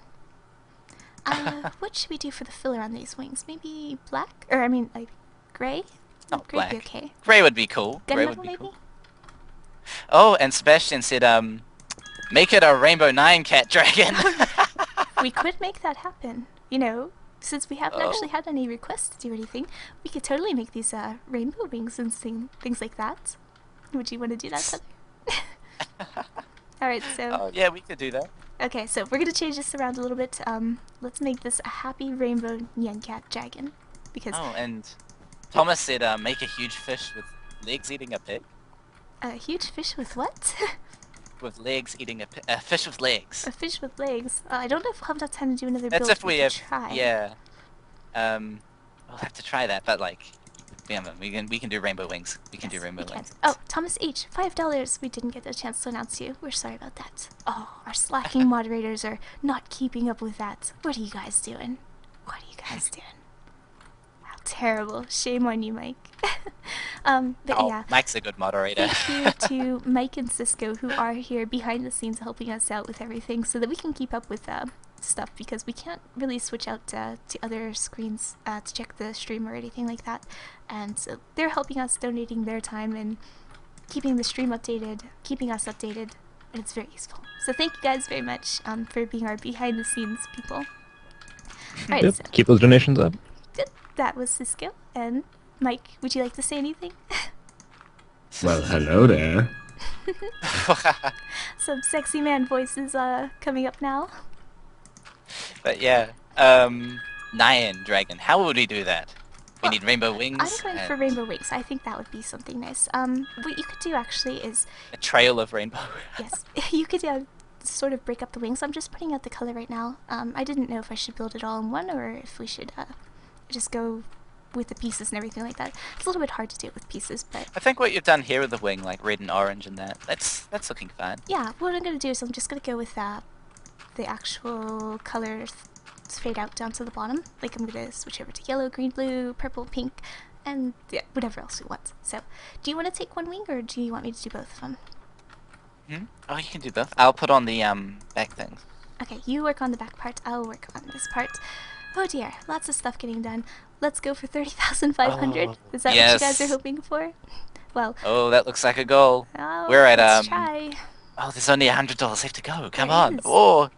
What should we do for the filler on these wings? Maybe black? Or, I mean, like, gray? Not Gray would black. be okay. Gray would be cool. Gray would Gunmetal, be maybe? cool. Oh, and Sebastian said, make it a Rainbow 9 cat dragon. We could make that happen. Since we haven't actually had any requests to do anything, we could totally make these rainbow wings and things like that. Would you want to do that, Heather? Alright, so... Oh, yeah, we could do that. Okay, so we're gonna change this around a little bit. Let's make this a happy rainbow nyan cat dragon. Because Oh, and Thomas said, make a huge fish with legs eating a pig. a huge fish with what? With legs eating a fish with legs. A fish with legs. I don't know if we'll have enough time to do another That's build. if we have, try. yeah. We'll have to try that, but like, Yeah, we can do rainbow wings. We can do Yes, rainbow we can. wings. Oh, Thomas H, $5. We didn't get a chance to announce you. We're sorry about that. Oh, our slacking moderators are not keeping up with that. What are you guys doing? What are you guys doing? How terrible. Shame on you, Mike. But Oh, yeah. Mike's a good moderator. Thank you to Mike and Cisco who are here behind the scenes helping us out with everything so that we can keep up with stuff because we can't really switch out to other screens to check the stream or anything like that. And so they're helping us, donating their time and keeping the stream updated, keeping us updated, and it's very useful. So thank you guys very much for being our behind the scenes people. Alright, Yep. so Keep those donations up. that was Cisco. And Mike, would you like to say anything? Well, hello there. Some sexy man voices coming up now. But yeah, Nyan Dragon. How would we do that? We need rainbow wings. I'm going for and rainbow wings. I think that would be something nice. What you could do actually is, a trail of rainbow. yes, you could sort of break up the wings. I'm just putting out the color right now. I didn't know if I should build it all in one or if we should just go with the pieces and everything like that. It's a little bit hard to do it with pieces, but I think what you've done here with the wing, like red and orange and that's looking fine. yeah, what I'm going to do is I'm just going to go with the actual colors fade out down to the bottom. Like I'm going to switch over to yellow, green, blue, purple, pink, and yeah, whatever else we want. So, do you want to take one wing or do you want me to do both of them? Oh, you can do both. I'll put on the back things. Okay, you work on the back part, I'll work on this part. Oh dear, lots of stuff getting done. Let's go for 30,500. Is that what you guys are yes. hoping for? Well, Oh, that looks like a goal. oh, We're at let's try. Oh, there's only $100 left to go. Come There on. is. Oh,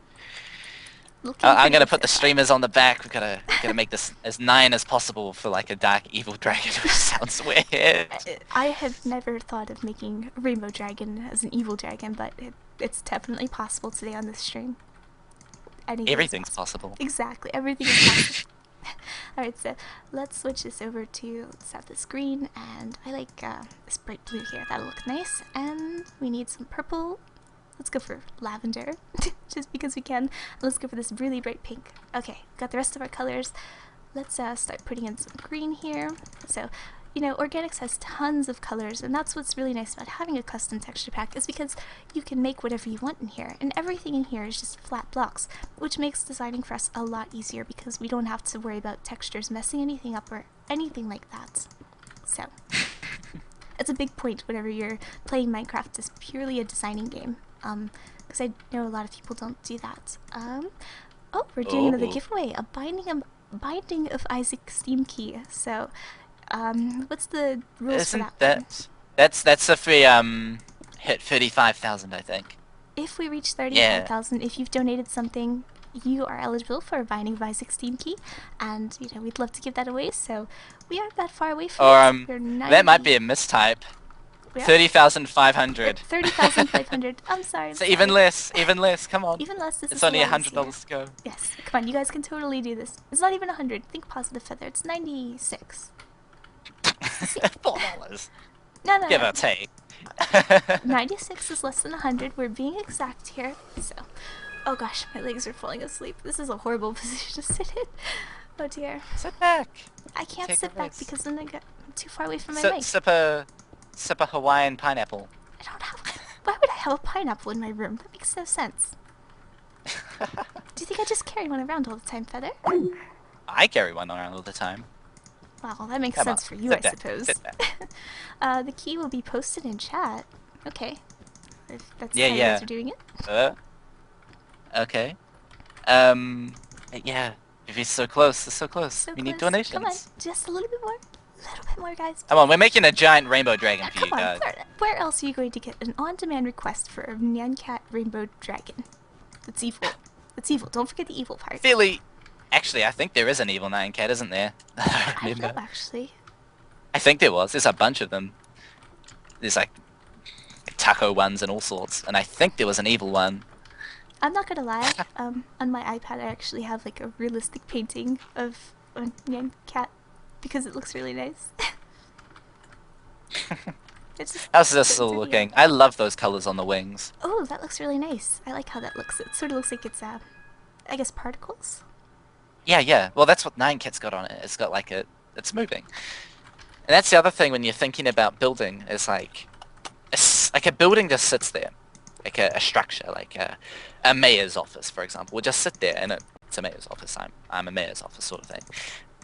Looking I'm pretty gonna good put the so far. streamers on the back. We gotta make this as Nyan as possible for like a dark evil dragon, which sounds weird. I have never thought of making Rainbow Dragon as an evil dragon, but it's definitely possible today on this stream. Anything is Everything's possible. Exactly, everything is possible. Alright, so let's switch this over to, let's have this green, and I like this bright blue here, that'll look nice, and we need some purple. Let's go for lavender, just because we can. Let's go for this really bright pink. Okay, got the rest of our colors. Let's start putting in some green here. So, you know, Organics has tons of colors, and that's what's really nice about having a custom texture pack, is because you can make whatever you want in here, and everything in here is just flat blocks, which makes designing for us a lot easier because we don't have to worry about textures messing anything up or anything like that. So, it's a big point whenever you're playing Minecraft as purely a designing game, because I know a lot of people don't do that. Oh, we're doing another giveaway, a Binding of Isaac Steam Key. So, what's the rules for Isn't that one? that's if we hit 35,000, I think. If we reach 35,000, if you've donated something, you are eligible for a Binding of Isaac Steam Key, and you know we'd love to give that away. So we aren't that far away from Or it. We're that might be a mistype. Yeah. 30,500. 30,500. I'm sorry. So even less. Come on. Even less. This It's is only a lot easier. $100 to go. Yes, come on, you guys can totally do this. It's not even 100. Think positive feather. It's 96. $4. No, no, Give no. or take. 96 is less than 100. We're being exact here. So, oh gosh, my legs are falling asleep. This is a horrible position to sit in. Oh dear. Sit back. I can't Take a sit back rest. because then I'm too far away from my mic. Sip a Hawaiian pineapple. I don't have. Why would I have a pineapple in my room? That makes no sense. Do you think I just carry one around all the time, Feather? I carry one around all the time. Well, that makes Come sense on, for you, sit I down, suppose. sit down. The key will be posted in chat. Okay. If that's Yeah, how you yeah. guys are doing it. Okay. Yeah. If it's so close, it's so close. So we need close. donations. Come on, just a little bit more. A little bit more, guys. Come on, we're making a giant rainbow dragon for you Come on, guys. where else are you going to get an on-demand request for a Nyan Cat Rainbow Dragon? That's evil. That's evil. Don't forget the evil part. Actually, I think there is an evil Nyan Cat, isn't there? I I don't know, remember. actually. I think there was. There's a bunch of them. There's like taco ones and all sorts, and I think there was an evil one. I'm not gonna lie. On my iPad, I actually have like a realistic painting of a Nyan Cat because it looks really nice. It's just How's this so still pretty. looking? I love those colors on the wings. Oh, that looks really nice. I like how that looks. It sort of looks like it's I guess particles. Yeah. Well, that's what Nyan Cat's got on it. It's got like it's moving. And that's the other thing when you're thinking about building is like a building just sits there, like a structure, like a mayor's office, for example, will just sit there, and it's a mayor's office. I'm a mayor's office sort of thing.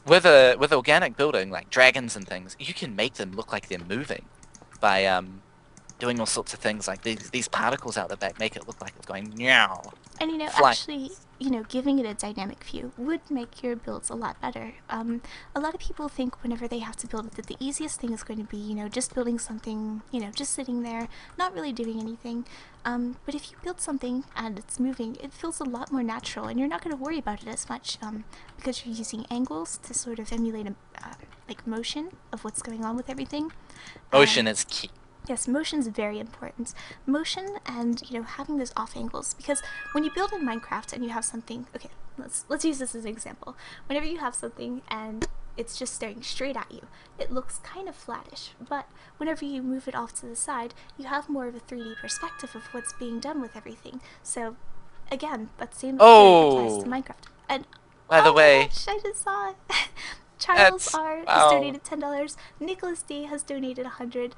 With organic building, like dragons and things, you can make them look like they're moving by doing all sorts of things, like these particles out the back make it look like it's going meow. And Fly. actually, giving it a dynamic view would make your builds a lot better. A lot of people think whenever they have to build it that the easiest thing is going to be, just building something, just sitting there, not really doing anything. But if you build something and it's moving, it feels a lot more natural, and you're not going to worry about it as much because you're using angles to sort of emulate like motion of what's going on with everything. Motion is key. Yes, motion is very important. Motion and, having those off angles. Because when you build in Minecraft and you have something... Okay, let's use this as an example. Whenever you have something and it's just staring straight at you, it looks kind of flattish. But whenever you move it off to the side, you have more of a 3D perspective of what's being done with everything. So, again, that same applies to Minecraft. And by the way... my gosh, I just saw it. Charles R. has wow. donated $10. Nicholas D. has donated $100.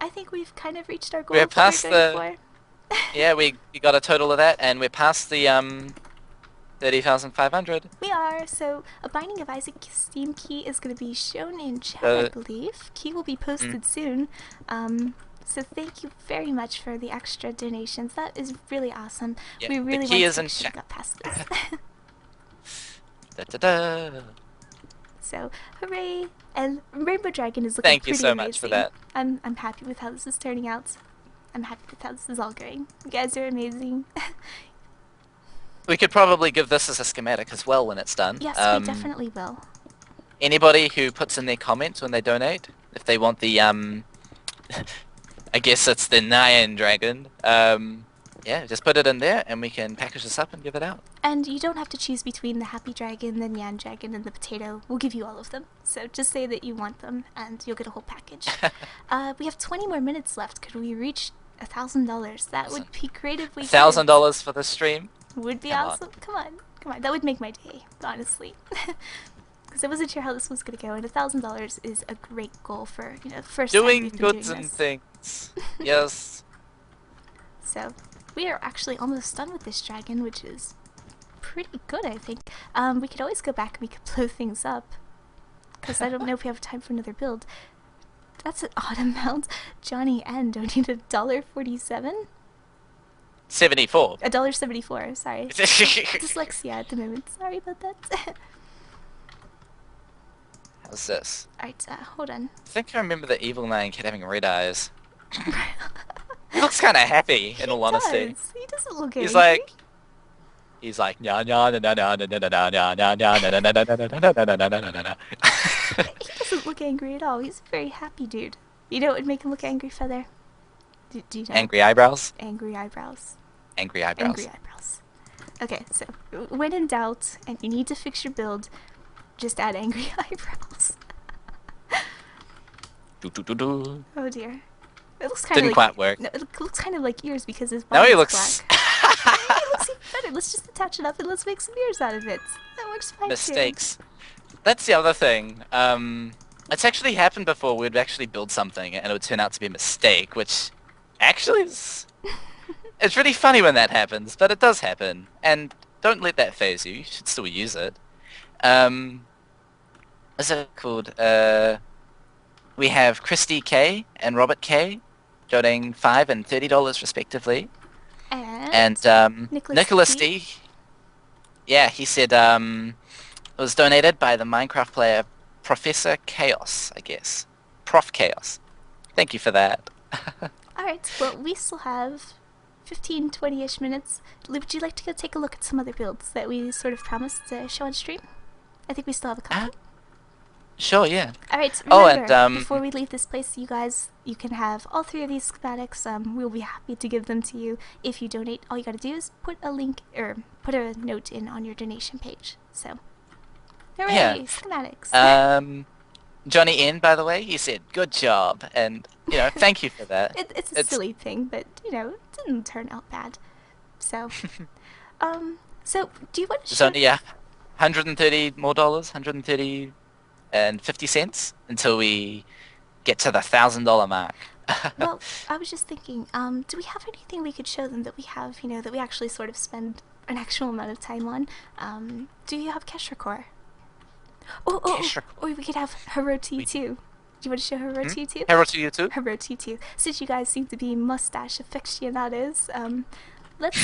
I think we've kind of reached our goal. We're past for. Yeah, we got a total of that, and we're past the 30,500. We are. So a Binding of Isaac Steam key is going to be shown in chat, I believe. Key will be posted soon. So thank you very much for the extra donations. That is really awesome. Yeah, we really the key want is to in make sure we chat. got past this. Da-da-da. So hooray! And Rainbow Dragon is looking Thank you pretty so amazing. much for that. I'm happy with how this is turning out. I'm happy with how this is all going. You guys are amazing. We could probably give this as a schematic as well when it's done. Yes, we definitely will. Anybody who puts in their comments when they donate, if they want the I guess it's the Nyan Dragon, yeah, just put it in there and we can package this up and give it out. And you don't have to choose between the Happy Dragon, the Nyan Dragon, and the Potato. We'll give you all of them. So just say that you want them, and you'll get a whole package. We have 20 more minutes left. Could we reach $1,000? That would be great if we could. $1,000 for the stream? Would be Come on. awesome. Come on. That would make my day, honestly. Because I wasn't sure how this was going to go, and $1,000 is a great goal for, first time Doing we've been goods doing and this. things. Yes. So, we are actually almost done with this dragon, which is pretty good, I think. We could always go back and we could blow things up. Because I don't know if we have time for another build. That's an odd amount. Johnny N donated $1.47? 74. $1.74, sorry. Dyslexia at the moment. Sorry about that. How's this? Alright, hold on. I think I remember the evil man kid having red eyes. He looks kind of happy, in all honesty. He doesn't look He's angry. like nya nya na na na na na na na na na na na na na na na na na na. He doesn't look angry at all. He's a very happy dude. You know what would make him look angry, Feather? Do you know? Angry eyebrows. Angry eyebrows. Angry eyebrows. Angry eyebrows. Okay, so when in doubt and you need to fix your build, just add angry eyebrows. Do do do do. Oh dear. It looks kind Didn't of like, quite work. No, it looks kind of like ears because his Now body he is looks black. It looks even better. Let's just attach it up and let's make some ears out of it. That works fine too. mistakes. That's the other thing. It's actually happened before. We'd actually build something and it would turn out to be a mistake, which actually is... It's really funny when that happens, but it does happen. And don't let that phase you. You should still use it. What's it called? We have Christy K and Robert K donating $5 and $30 respectively. And And Nicholas Nicholas D. D. Yeah, he said it was donated by the Minecraft player Professor Chaos, I guess. Prof Chaos. Thank you for that. Alright, well, we still have 15, 20-ish minutes. Would you like to go take a look at some other builds that we sort of promised to show on stream? I think we still have a couple. Sure, yeah. Alright, Oh, remember, and, before we leave this place, you guys, you can have all three of these schematics. We'll be happy to give them to you if you donate. All you gotta do is put a link, or put a note in on your donation page. So, hooray, Yeah. schematics. Johnny N, by the way, he said, good job, and, thank you for that. It's a silly thing, but, it didn't turn out bad. So, so, do you want to It's show... only $130 more, 130 and 50 cents until we get to the $1,000 mark. Well, I was just thinking, do we have anything we could show them that we have, that we actually sort of spend an actual amount of time on? Do you have Kesher? Or we could have Hero to you too. Do you want to show Hero to you too? Hero to you too? Hero to you too. Since you guys seem to be mustache aficionados, let's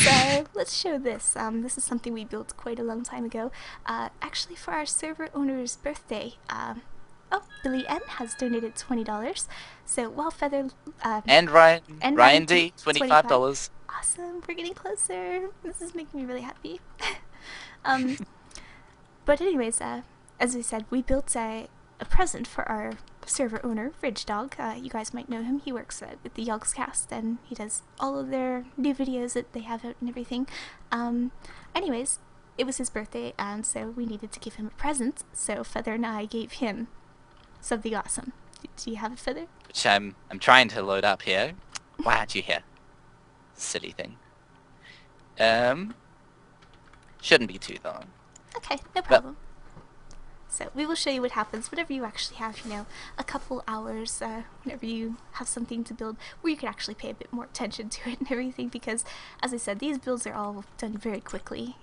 show this. This is something we built quite a long time ago. Actually for our server owner's birthday. Billy N has donated $20. So while Feather And Ryan D, $25. Awesome, we're getting closer. This is making me really happy. But anyways, as we said, we built a present for our server owner, Ridge Dog. You guys might know him. He works with the Yogscast, and he does all of their new videos that they have out and everything. Anyways, it was his birthday, and so we needed to give him a present. So Feather and I gave him something awesome. Do you have it, Feather? Which I'm trying to load up here. Why aren't you here? Silly thing. Shouldn't be too long. Okay, no problem. So we will show you what happens whenever you actually have, a couple hours, whenever you have something to build where you can actually pay a bit more attention to it and everything, because, as I said, these builds are all done very quickly.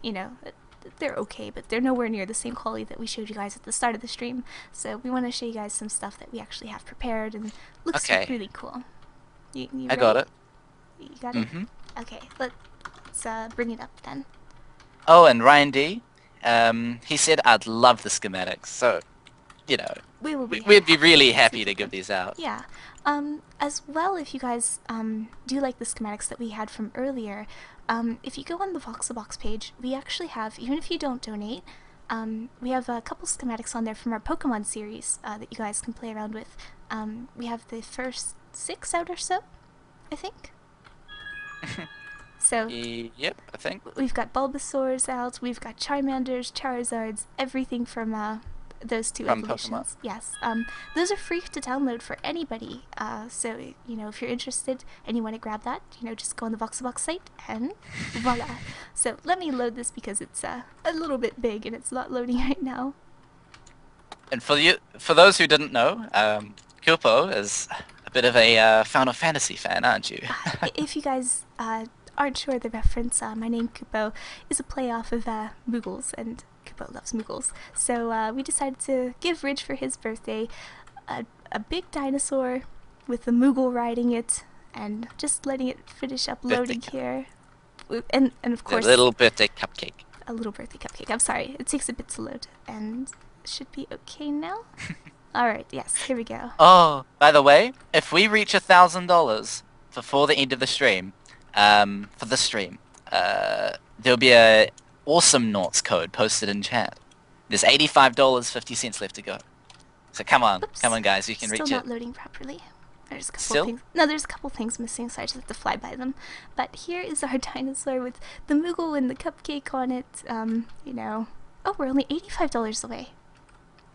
They're okay, but they're nowhere near the same quality that we showed you guys at the start of the stream. So we want to show you guys some stuff that we actually have prepared and looks really cool. You I got it. You got it? Okay, let's bring it up then. Oh, and Ryan D, he said I'd love the schematics, so, we'd be really happy to give these out. Yeah. As well, if you guys do like the schematics that we had from earlier, if you go on the Voxel Box page, we actually have, even if you don't donate, we have a couple schematics on there from our Pokemon series that you guys can play around with. We have the first 6 out or so, I think. So yep, I think. We've got Bulbasaurs out, we've got Charmanders, Charizards, everything from those two evolutions. Pokemon. Yes. Those are free to download for anybody. So, if you're interested and you want to grab that, just go on the Voxel Box site and voila. So let me load this because it's a little bit big and it's not loading right now. And for those who didn't know, Kupo is a bit of a Final Fantasy fan, aren't you? If you guys aren't sure of the reference, my name Kupo is a play off of Moogles, and Kupo loves Moogles. So we decided to give Ridge for his birthday a big dinosaur with the Moogle riding it, and just letting it finish uploading here. And of course, a little birthday cupcake. A little birthday cupcake. I'm sorry, it takes a bit to load, and it should be okay now. Alright, yes, here we go. Oh, by the way, if we reach $1,000 before the end of the stream, there'll be a Awesome Noughts code posted in chat. There's $85.50 left to go. So come on, guys, you can reach it. Still not loading properly. There's a couple things. No, there's a couple things missing, so I just have to fly by them. But here is our dinosaur with the Moogle and the cupcake on it. Oh, we're only $85 away.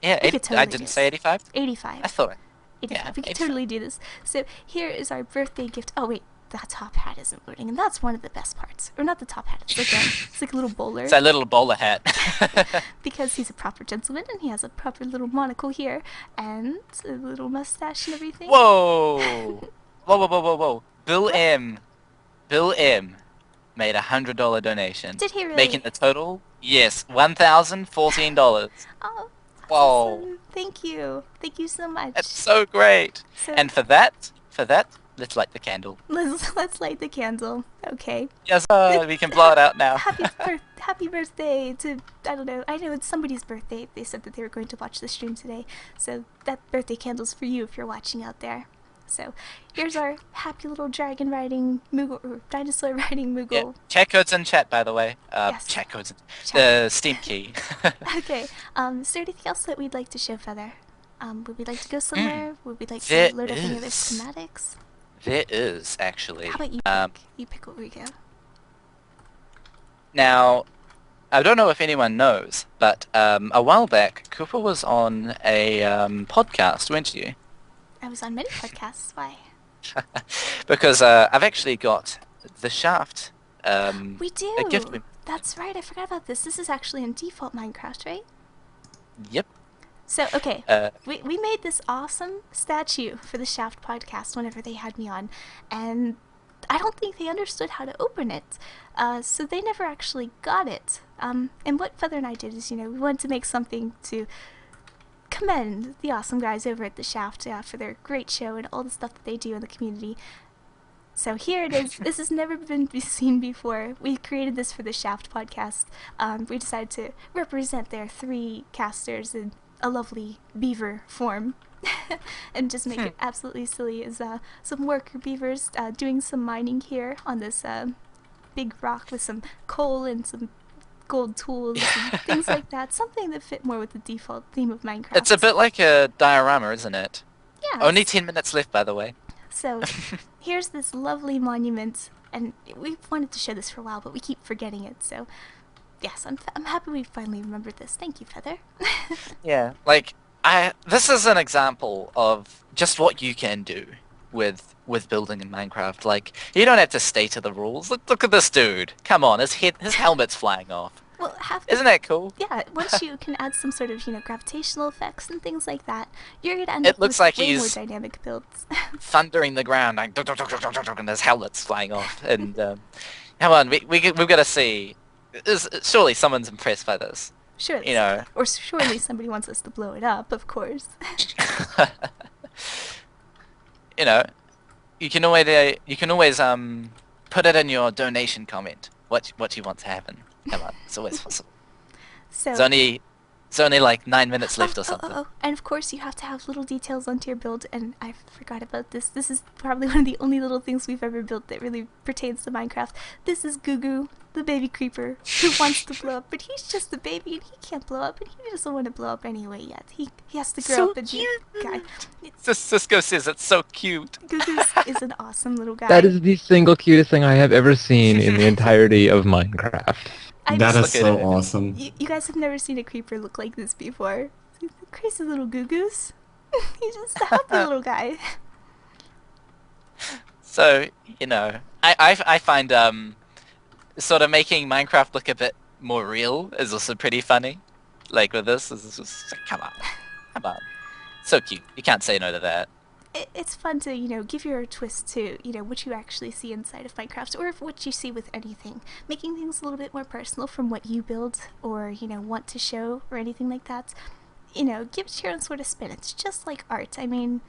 Yeah, I didn't say 85. 85. I thought. 85. Yeah, we can 85. totally do this. So here is our birthday gift. Oh wait, that top hat isn't loading, and that's one of the best parts. Or not the top hat. It's like a little bowler. It's a little bowler hat. Because he's a proper gentleman, and he has a proper little monocle here, and a little mustache and everything. Whoa! Whoa! Bill M made $100 donation. Did he really? Making the total, yes, $1,014. Oh, whoa! awesome. Thank you so much. That's so great. So, And for that, let's light the candle. let's light the candle. Okay. Yes, we can blow it out now. Happy birthday to, I don't know, I know it's somebody's birthday. They said that they were going to watch the stream today. So that birthday candle's for you if you're watching out there. So here's our happy little dragon riding Moogle, or dinosaur riding Moogle. Yeah. Chat code's in chat, by the way. Yes. Chat code's in the Steam key. Okay. Is there anything else that we'd like to show, Feather? Would we like to go somewhere? Would we like to load up any other schematics? There is, actually. How about you you pick where we go? Now, I don't know if anyone knows, but a while back, Cooper was on a podcast, weren't you? I was on many podcasts. Why? Because I've actually got the shaft. We do. A gift. That's right. I forgot about this. This is actually in default Minecraft, right? Yep. So, okay, Uh, we made this awesome statue for the Shaft podcast whenever they had me on, and I don't think they understood how to open it, so they never actually got it. And what Feather and I did is, we wanted to make something to commend the awesome guys over at the Shaft for their great show and all the stuff that they do in the community. So here it is. This has never been seen before. We created this for the Shaft podcast. We decided to represent their 3 casters in a lovely beaver form and just make it absolutely silly as some worker beavers doing some mining here on this big rock with some coal and some gold tools and things like that. Something that fit more with the default theme of Minecraft. it's a bit like a diorama, isn't it? Yeah. Only 10 minutes left, by the way. So here's this lovely monument, and we've wanted to show this for a while, but we keep forgetting it. So yes, I'm happy we finally remembered this. Thank you, Feather. Yeah. Like, this is an example of just what you can do with building in Minecraft. Like, you don't have to stay to the rules. Look at this dude. Come on, his helmet's flying off. Well, Isn't that cool? Yeah, once you can add some sort of, gravitational effects and things like that, you're going to end It up looks with like way more he's- dynamic builds. Thundering the ground, like, duk, duk, duk, duk, duk, duk, and his helmet's flying off. And come on, we've got to see. Surely someone's impressed by this. Surely. You know. Or surely somebody wants us to blow it up, of course. You know, you can always put it in your donation comment what you want to happen. Come on, it's always possible. So, It's only like 9 minutes left or something. And of course you have to have little details onto your build, and I forgot about this. This is probably one of the only little things we've ever built that really pertains to Minecraft. This is Gugu, the baby creeper, who wants to blow up, but he's just a baby and he can't blow up, and he doesn't want to blow up anyway yet. He has to grow So up and be a guy. Cisco says it's so cute. Gugu is an awesome little guy. That is the single cutest thing I have ever seen in the entirety of Minecraft. That look is at so it. awesome. You guys have never seen a creeper look like this before. He's a crazy little Gugus. He's just a happy little guy. So, I find sort of making Minecraft look a bit more real is also pretty funny. Like with this, it's just like, come on. So cute. You can't say no to that. It's fun to, give your twist to, what you actually see inside of Minecraft, or what you see with anything. Making things a little bit more personal from what you build, or, want to show, or anything like that. Give it your own sort of spin. It's just like art. I mean,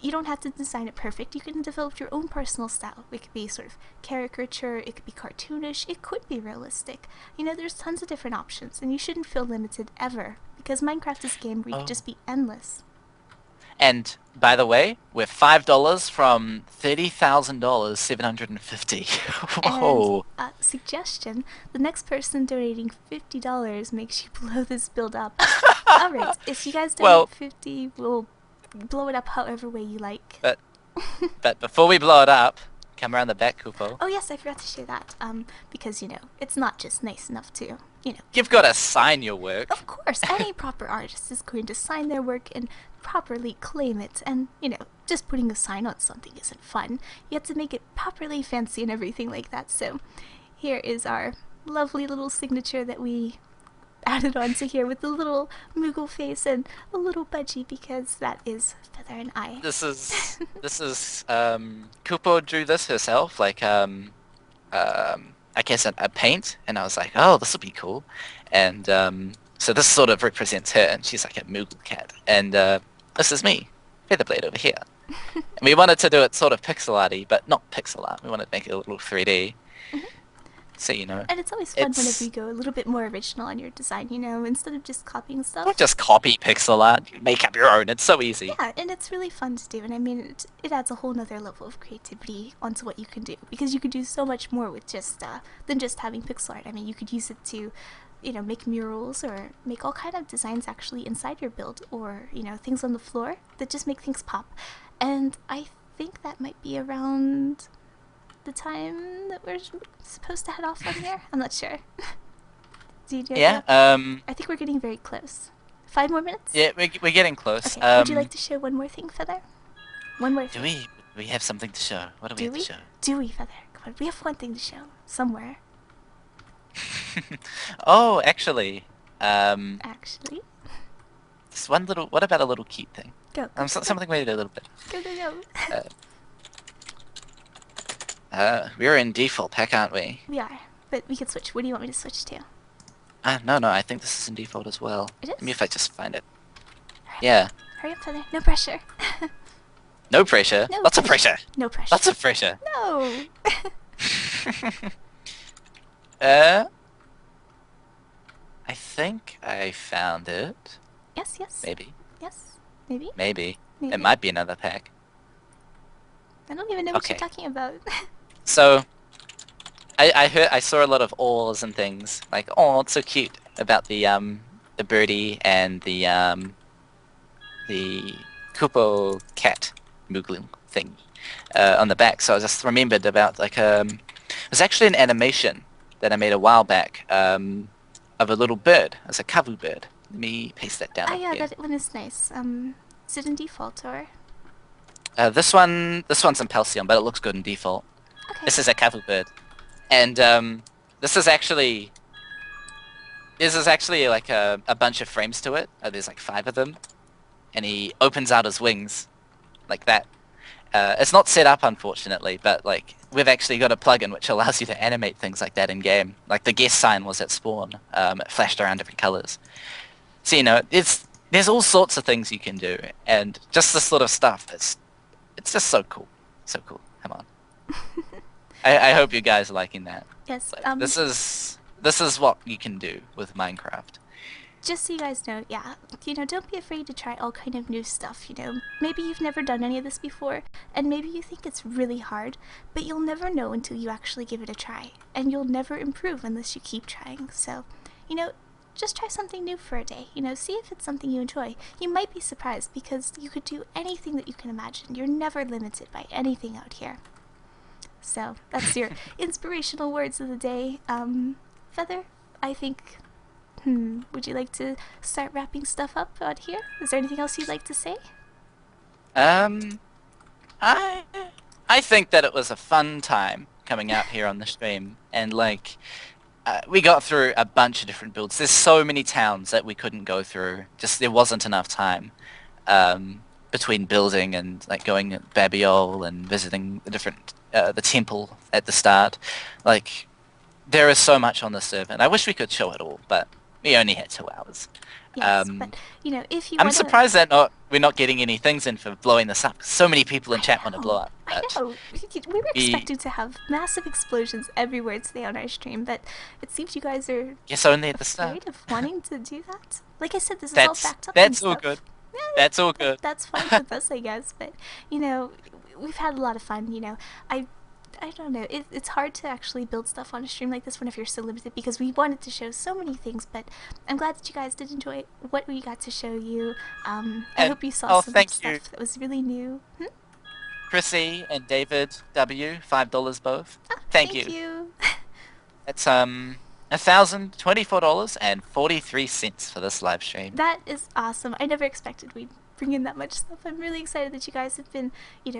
you don't have to design it perfect. You can develop your own personal style. It could be sort of caricature, it could be cartoonish, it could be realistic. There's tons of different options, and you shouldn't feel limited ever, because Minecraft is a game where you could just be endless. And by the way, we're $5 from $30,000, 750. Whoa. And, suggestion, the next person donating $50 makes you blow this build up. Alright, if you guys donate Well- 50, we'll blow it up however way you like. But before we blow it up, come around the back, Kupo. Oh yes, I forgot to share that, because, it's not just nice enough to, You've got to sign your work. Of course, any proper artist is going to sign their work and properly claim it, and, just putting a sign on something isn't fun. You have to make it properly fancy and everything like that, so here is our lovely little signature that we added onto here with the little Moogle face and a little budgie, because that is Feather and I. This is Kupo drew this herself, like I guess a paint, and I was like, oh, this will be cool, and so this sort of represents her, and she's like a Moogle cat, and this is me, Featherblade over here. And we wanted to do it sort of pixel arty, but not pixel art. We wanted to make it a little 3D. So And it's always fun whenever you go a little bit more original on your design, instead of just copying stuff. don't just copy pixel art. You make up your own. It's so easy. Yeah, and it's really fun to do, and I mean, it adds a whole nother level of creativity onto what you can do, because you could do so much more with just than just having pixel art. I mean, you could use it to, make murals, or make all kind of designs actually inside your build, or, things on the floor that just make things pop. And I think that might be around the time that we're supposed to head off from here. I'm not sure. Do you know? Yeah. I think we're getting very close. 5 more minutes? Yeah, we're getting close. Okay, would you like to show one more thing, Feather? One more Do thing. we have something to show? What do we Do have we? to show? Do we, Feather? Come on, we have one thing to show. Somewhere. Oh, actually, Actually. Just one little. What about a little cute thing? Go. Go, Something waited a little bit. go, go. We're in default pack, aren't we? We are, but we could switch. What do you want me to switch to? No, I think this is in default as well. It is? Let me if I just find it. Yeah. Hurry up, Feather. No pressure. No pressure. No Lots of pressure. No pressure. Lots of pressure. No. I think I found it. Yes, yes. Maybe. Yes. Maybe. Maybe. Maybe. It might be another pack. I don't even know what you're Okay. talking about. So, I saw a lot of awls and things like, oh, it's so cute about the birdie and the Kupo cat Moogle thing on the back. So I just remembered about like it was actually an animation that I made a while back of a little bird as a kavu bird. Let me paste that down. Ah, yeah, here. that one is nice. Is it in default or? This one's in Pelsion, but it looks good in default. Okay. This is a kavu bird, and this is actually like a bunch of frames to it. There's like 5 of them, and he opens out his wings like that. It's not set up, unfortunately, but like we've actually got a plugin which allows you to animate things like that in game. Like the guest sign was at spawn. It flashed around different colors. So you know, there's all sorts of things you can do, and just this sort of stuff. It's just so cool. So cool. Come on. I hope you guys are liking that. Yes. But this is what you can do with Minecraft. Just so you guys know, yeah, don't be afraid to try all kind of new stuff, Maybe you've never done any of this before, and maybe you think it's really hard, but you'll never know until you actually give it a try, and you'll never improve unless you keep trying. So, just try something new for a day, see if it's something you enjoy. You might be surprised because you could do anything that you can imagine. You're never limited by anything out here. So, that's your inspirational words of the day. Feather, I think... would you like to start wrapping stuff up out here? Is there anything else you'd like to say? I think that it was a fun time coming out here on the stream, and like we got through a bunch of different builds. There's so many towns that we couldn't go through. Just there wasn't enough time between building and like going at Babiel and visiting the different the temple at the start. Like there is so much on the server, and I wish we could show it all, but we only had 2 hours. Yes, but if you I'm wanna... surprised that we're not getting any things in for blowing this up. So many people in chat want to blow up. I know. We were expecting to have massive explosions everywhere today on our stream, but it seems you guys are Yes, only at the start. afraid of wanting to do that. Like I said, this is all backed up and That's all stuff. good. Yeah, That's all good. That's fine with us, I guess. But we've had a lot of fun. I don't know. It's hard to actually build stuff on a stream like this whenever you're so limited because we wanted to show so many things. But I'm glad that you guys did enjoy what we got to show you. I hope you saw some stuff that was really new. Chrissy and David W, $5 both. Thank you. That's $1,024.43 for this live stream. That is awesome. I never expected we'd bring in that much stuff. I'm really excited that you guys have been,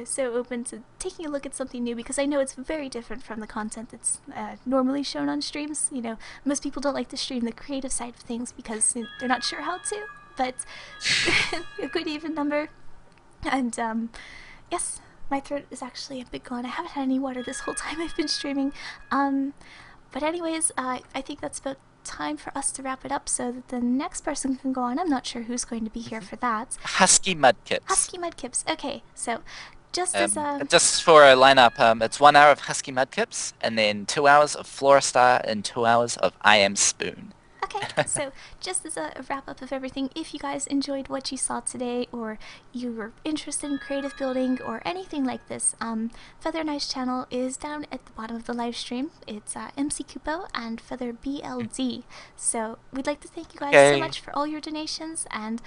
so open to taking a look at something new because I know it's very different from the content that's normally shown on streams. Most people don't like to stream the creative side of things because they're not sure how to, but a good even number. And yes, my throat is actually a bit gone. I haven't had any water this whole time I've been streaming. But anyways, I think that's about time for us to wrap it up so that the next person can go on. I'm not sure who's going to be here for that. Husky Mudkips. Husky Mudkips. Okay, so just just for a lineup, it's 1 hour of Husky Mudkips, and then 2 hours of Floristar and 2 hours of I Am Spoon. Okay, so just as a wrap-up of everything, if you guys enjoyed what you saw today, or you were interested in creative building, or anything like this, Feather and I's channel is down at the bottom of the live stream. It's MC Kupo and Feather BLD. So we'd like to thank you guys so much for all your donations, and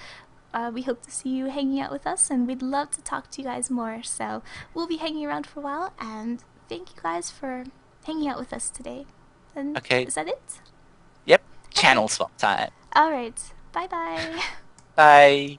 we hope to see you hanging out with us, and we'd love to talk to you guys more. So we'll be hanging around for a while, and thank you guys for hanging out with us today. And is that it? Yep. Channel swap time. Alright. Bye-bye. Bye.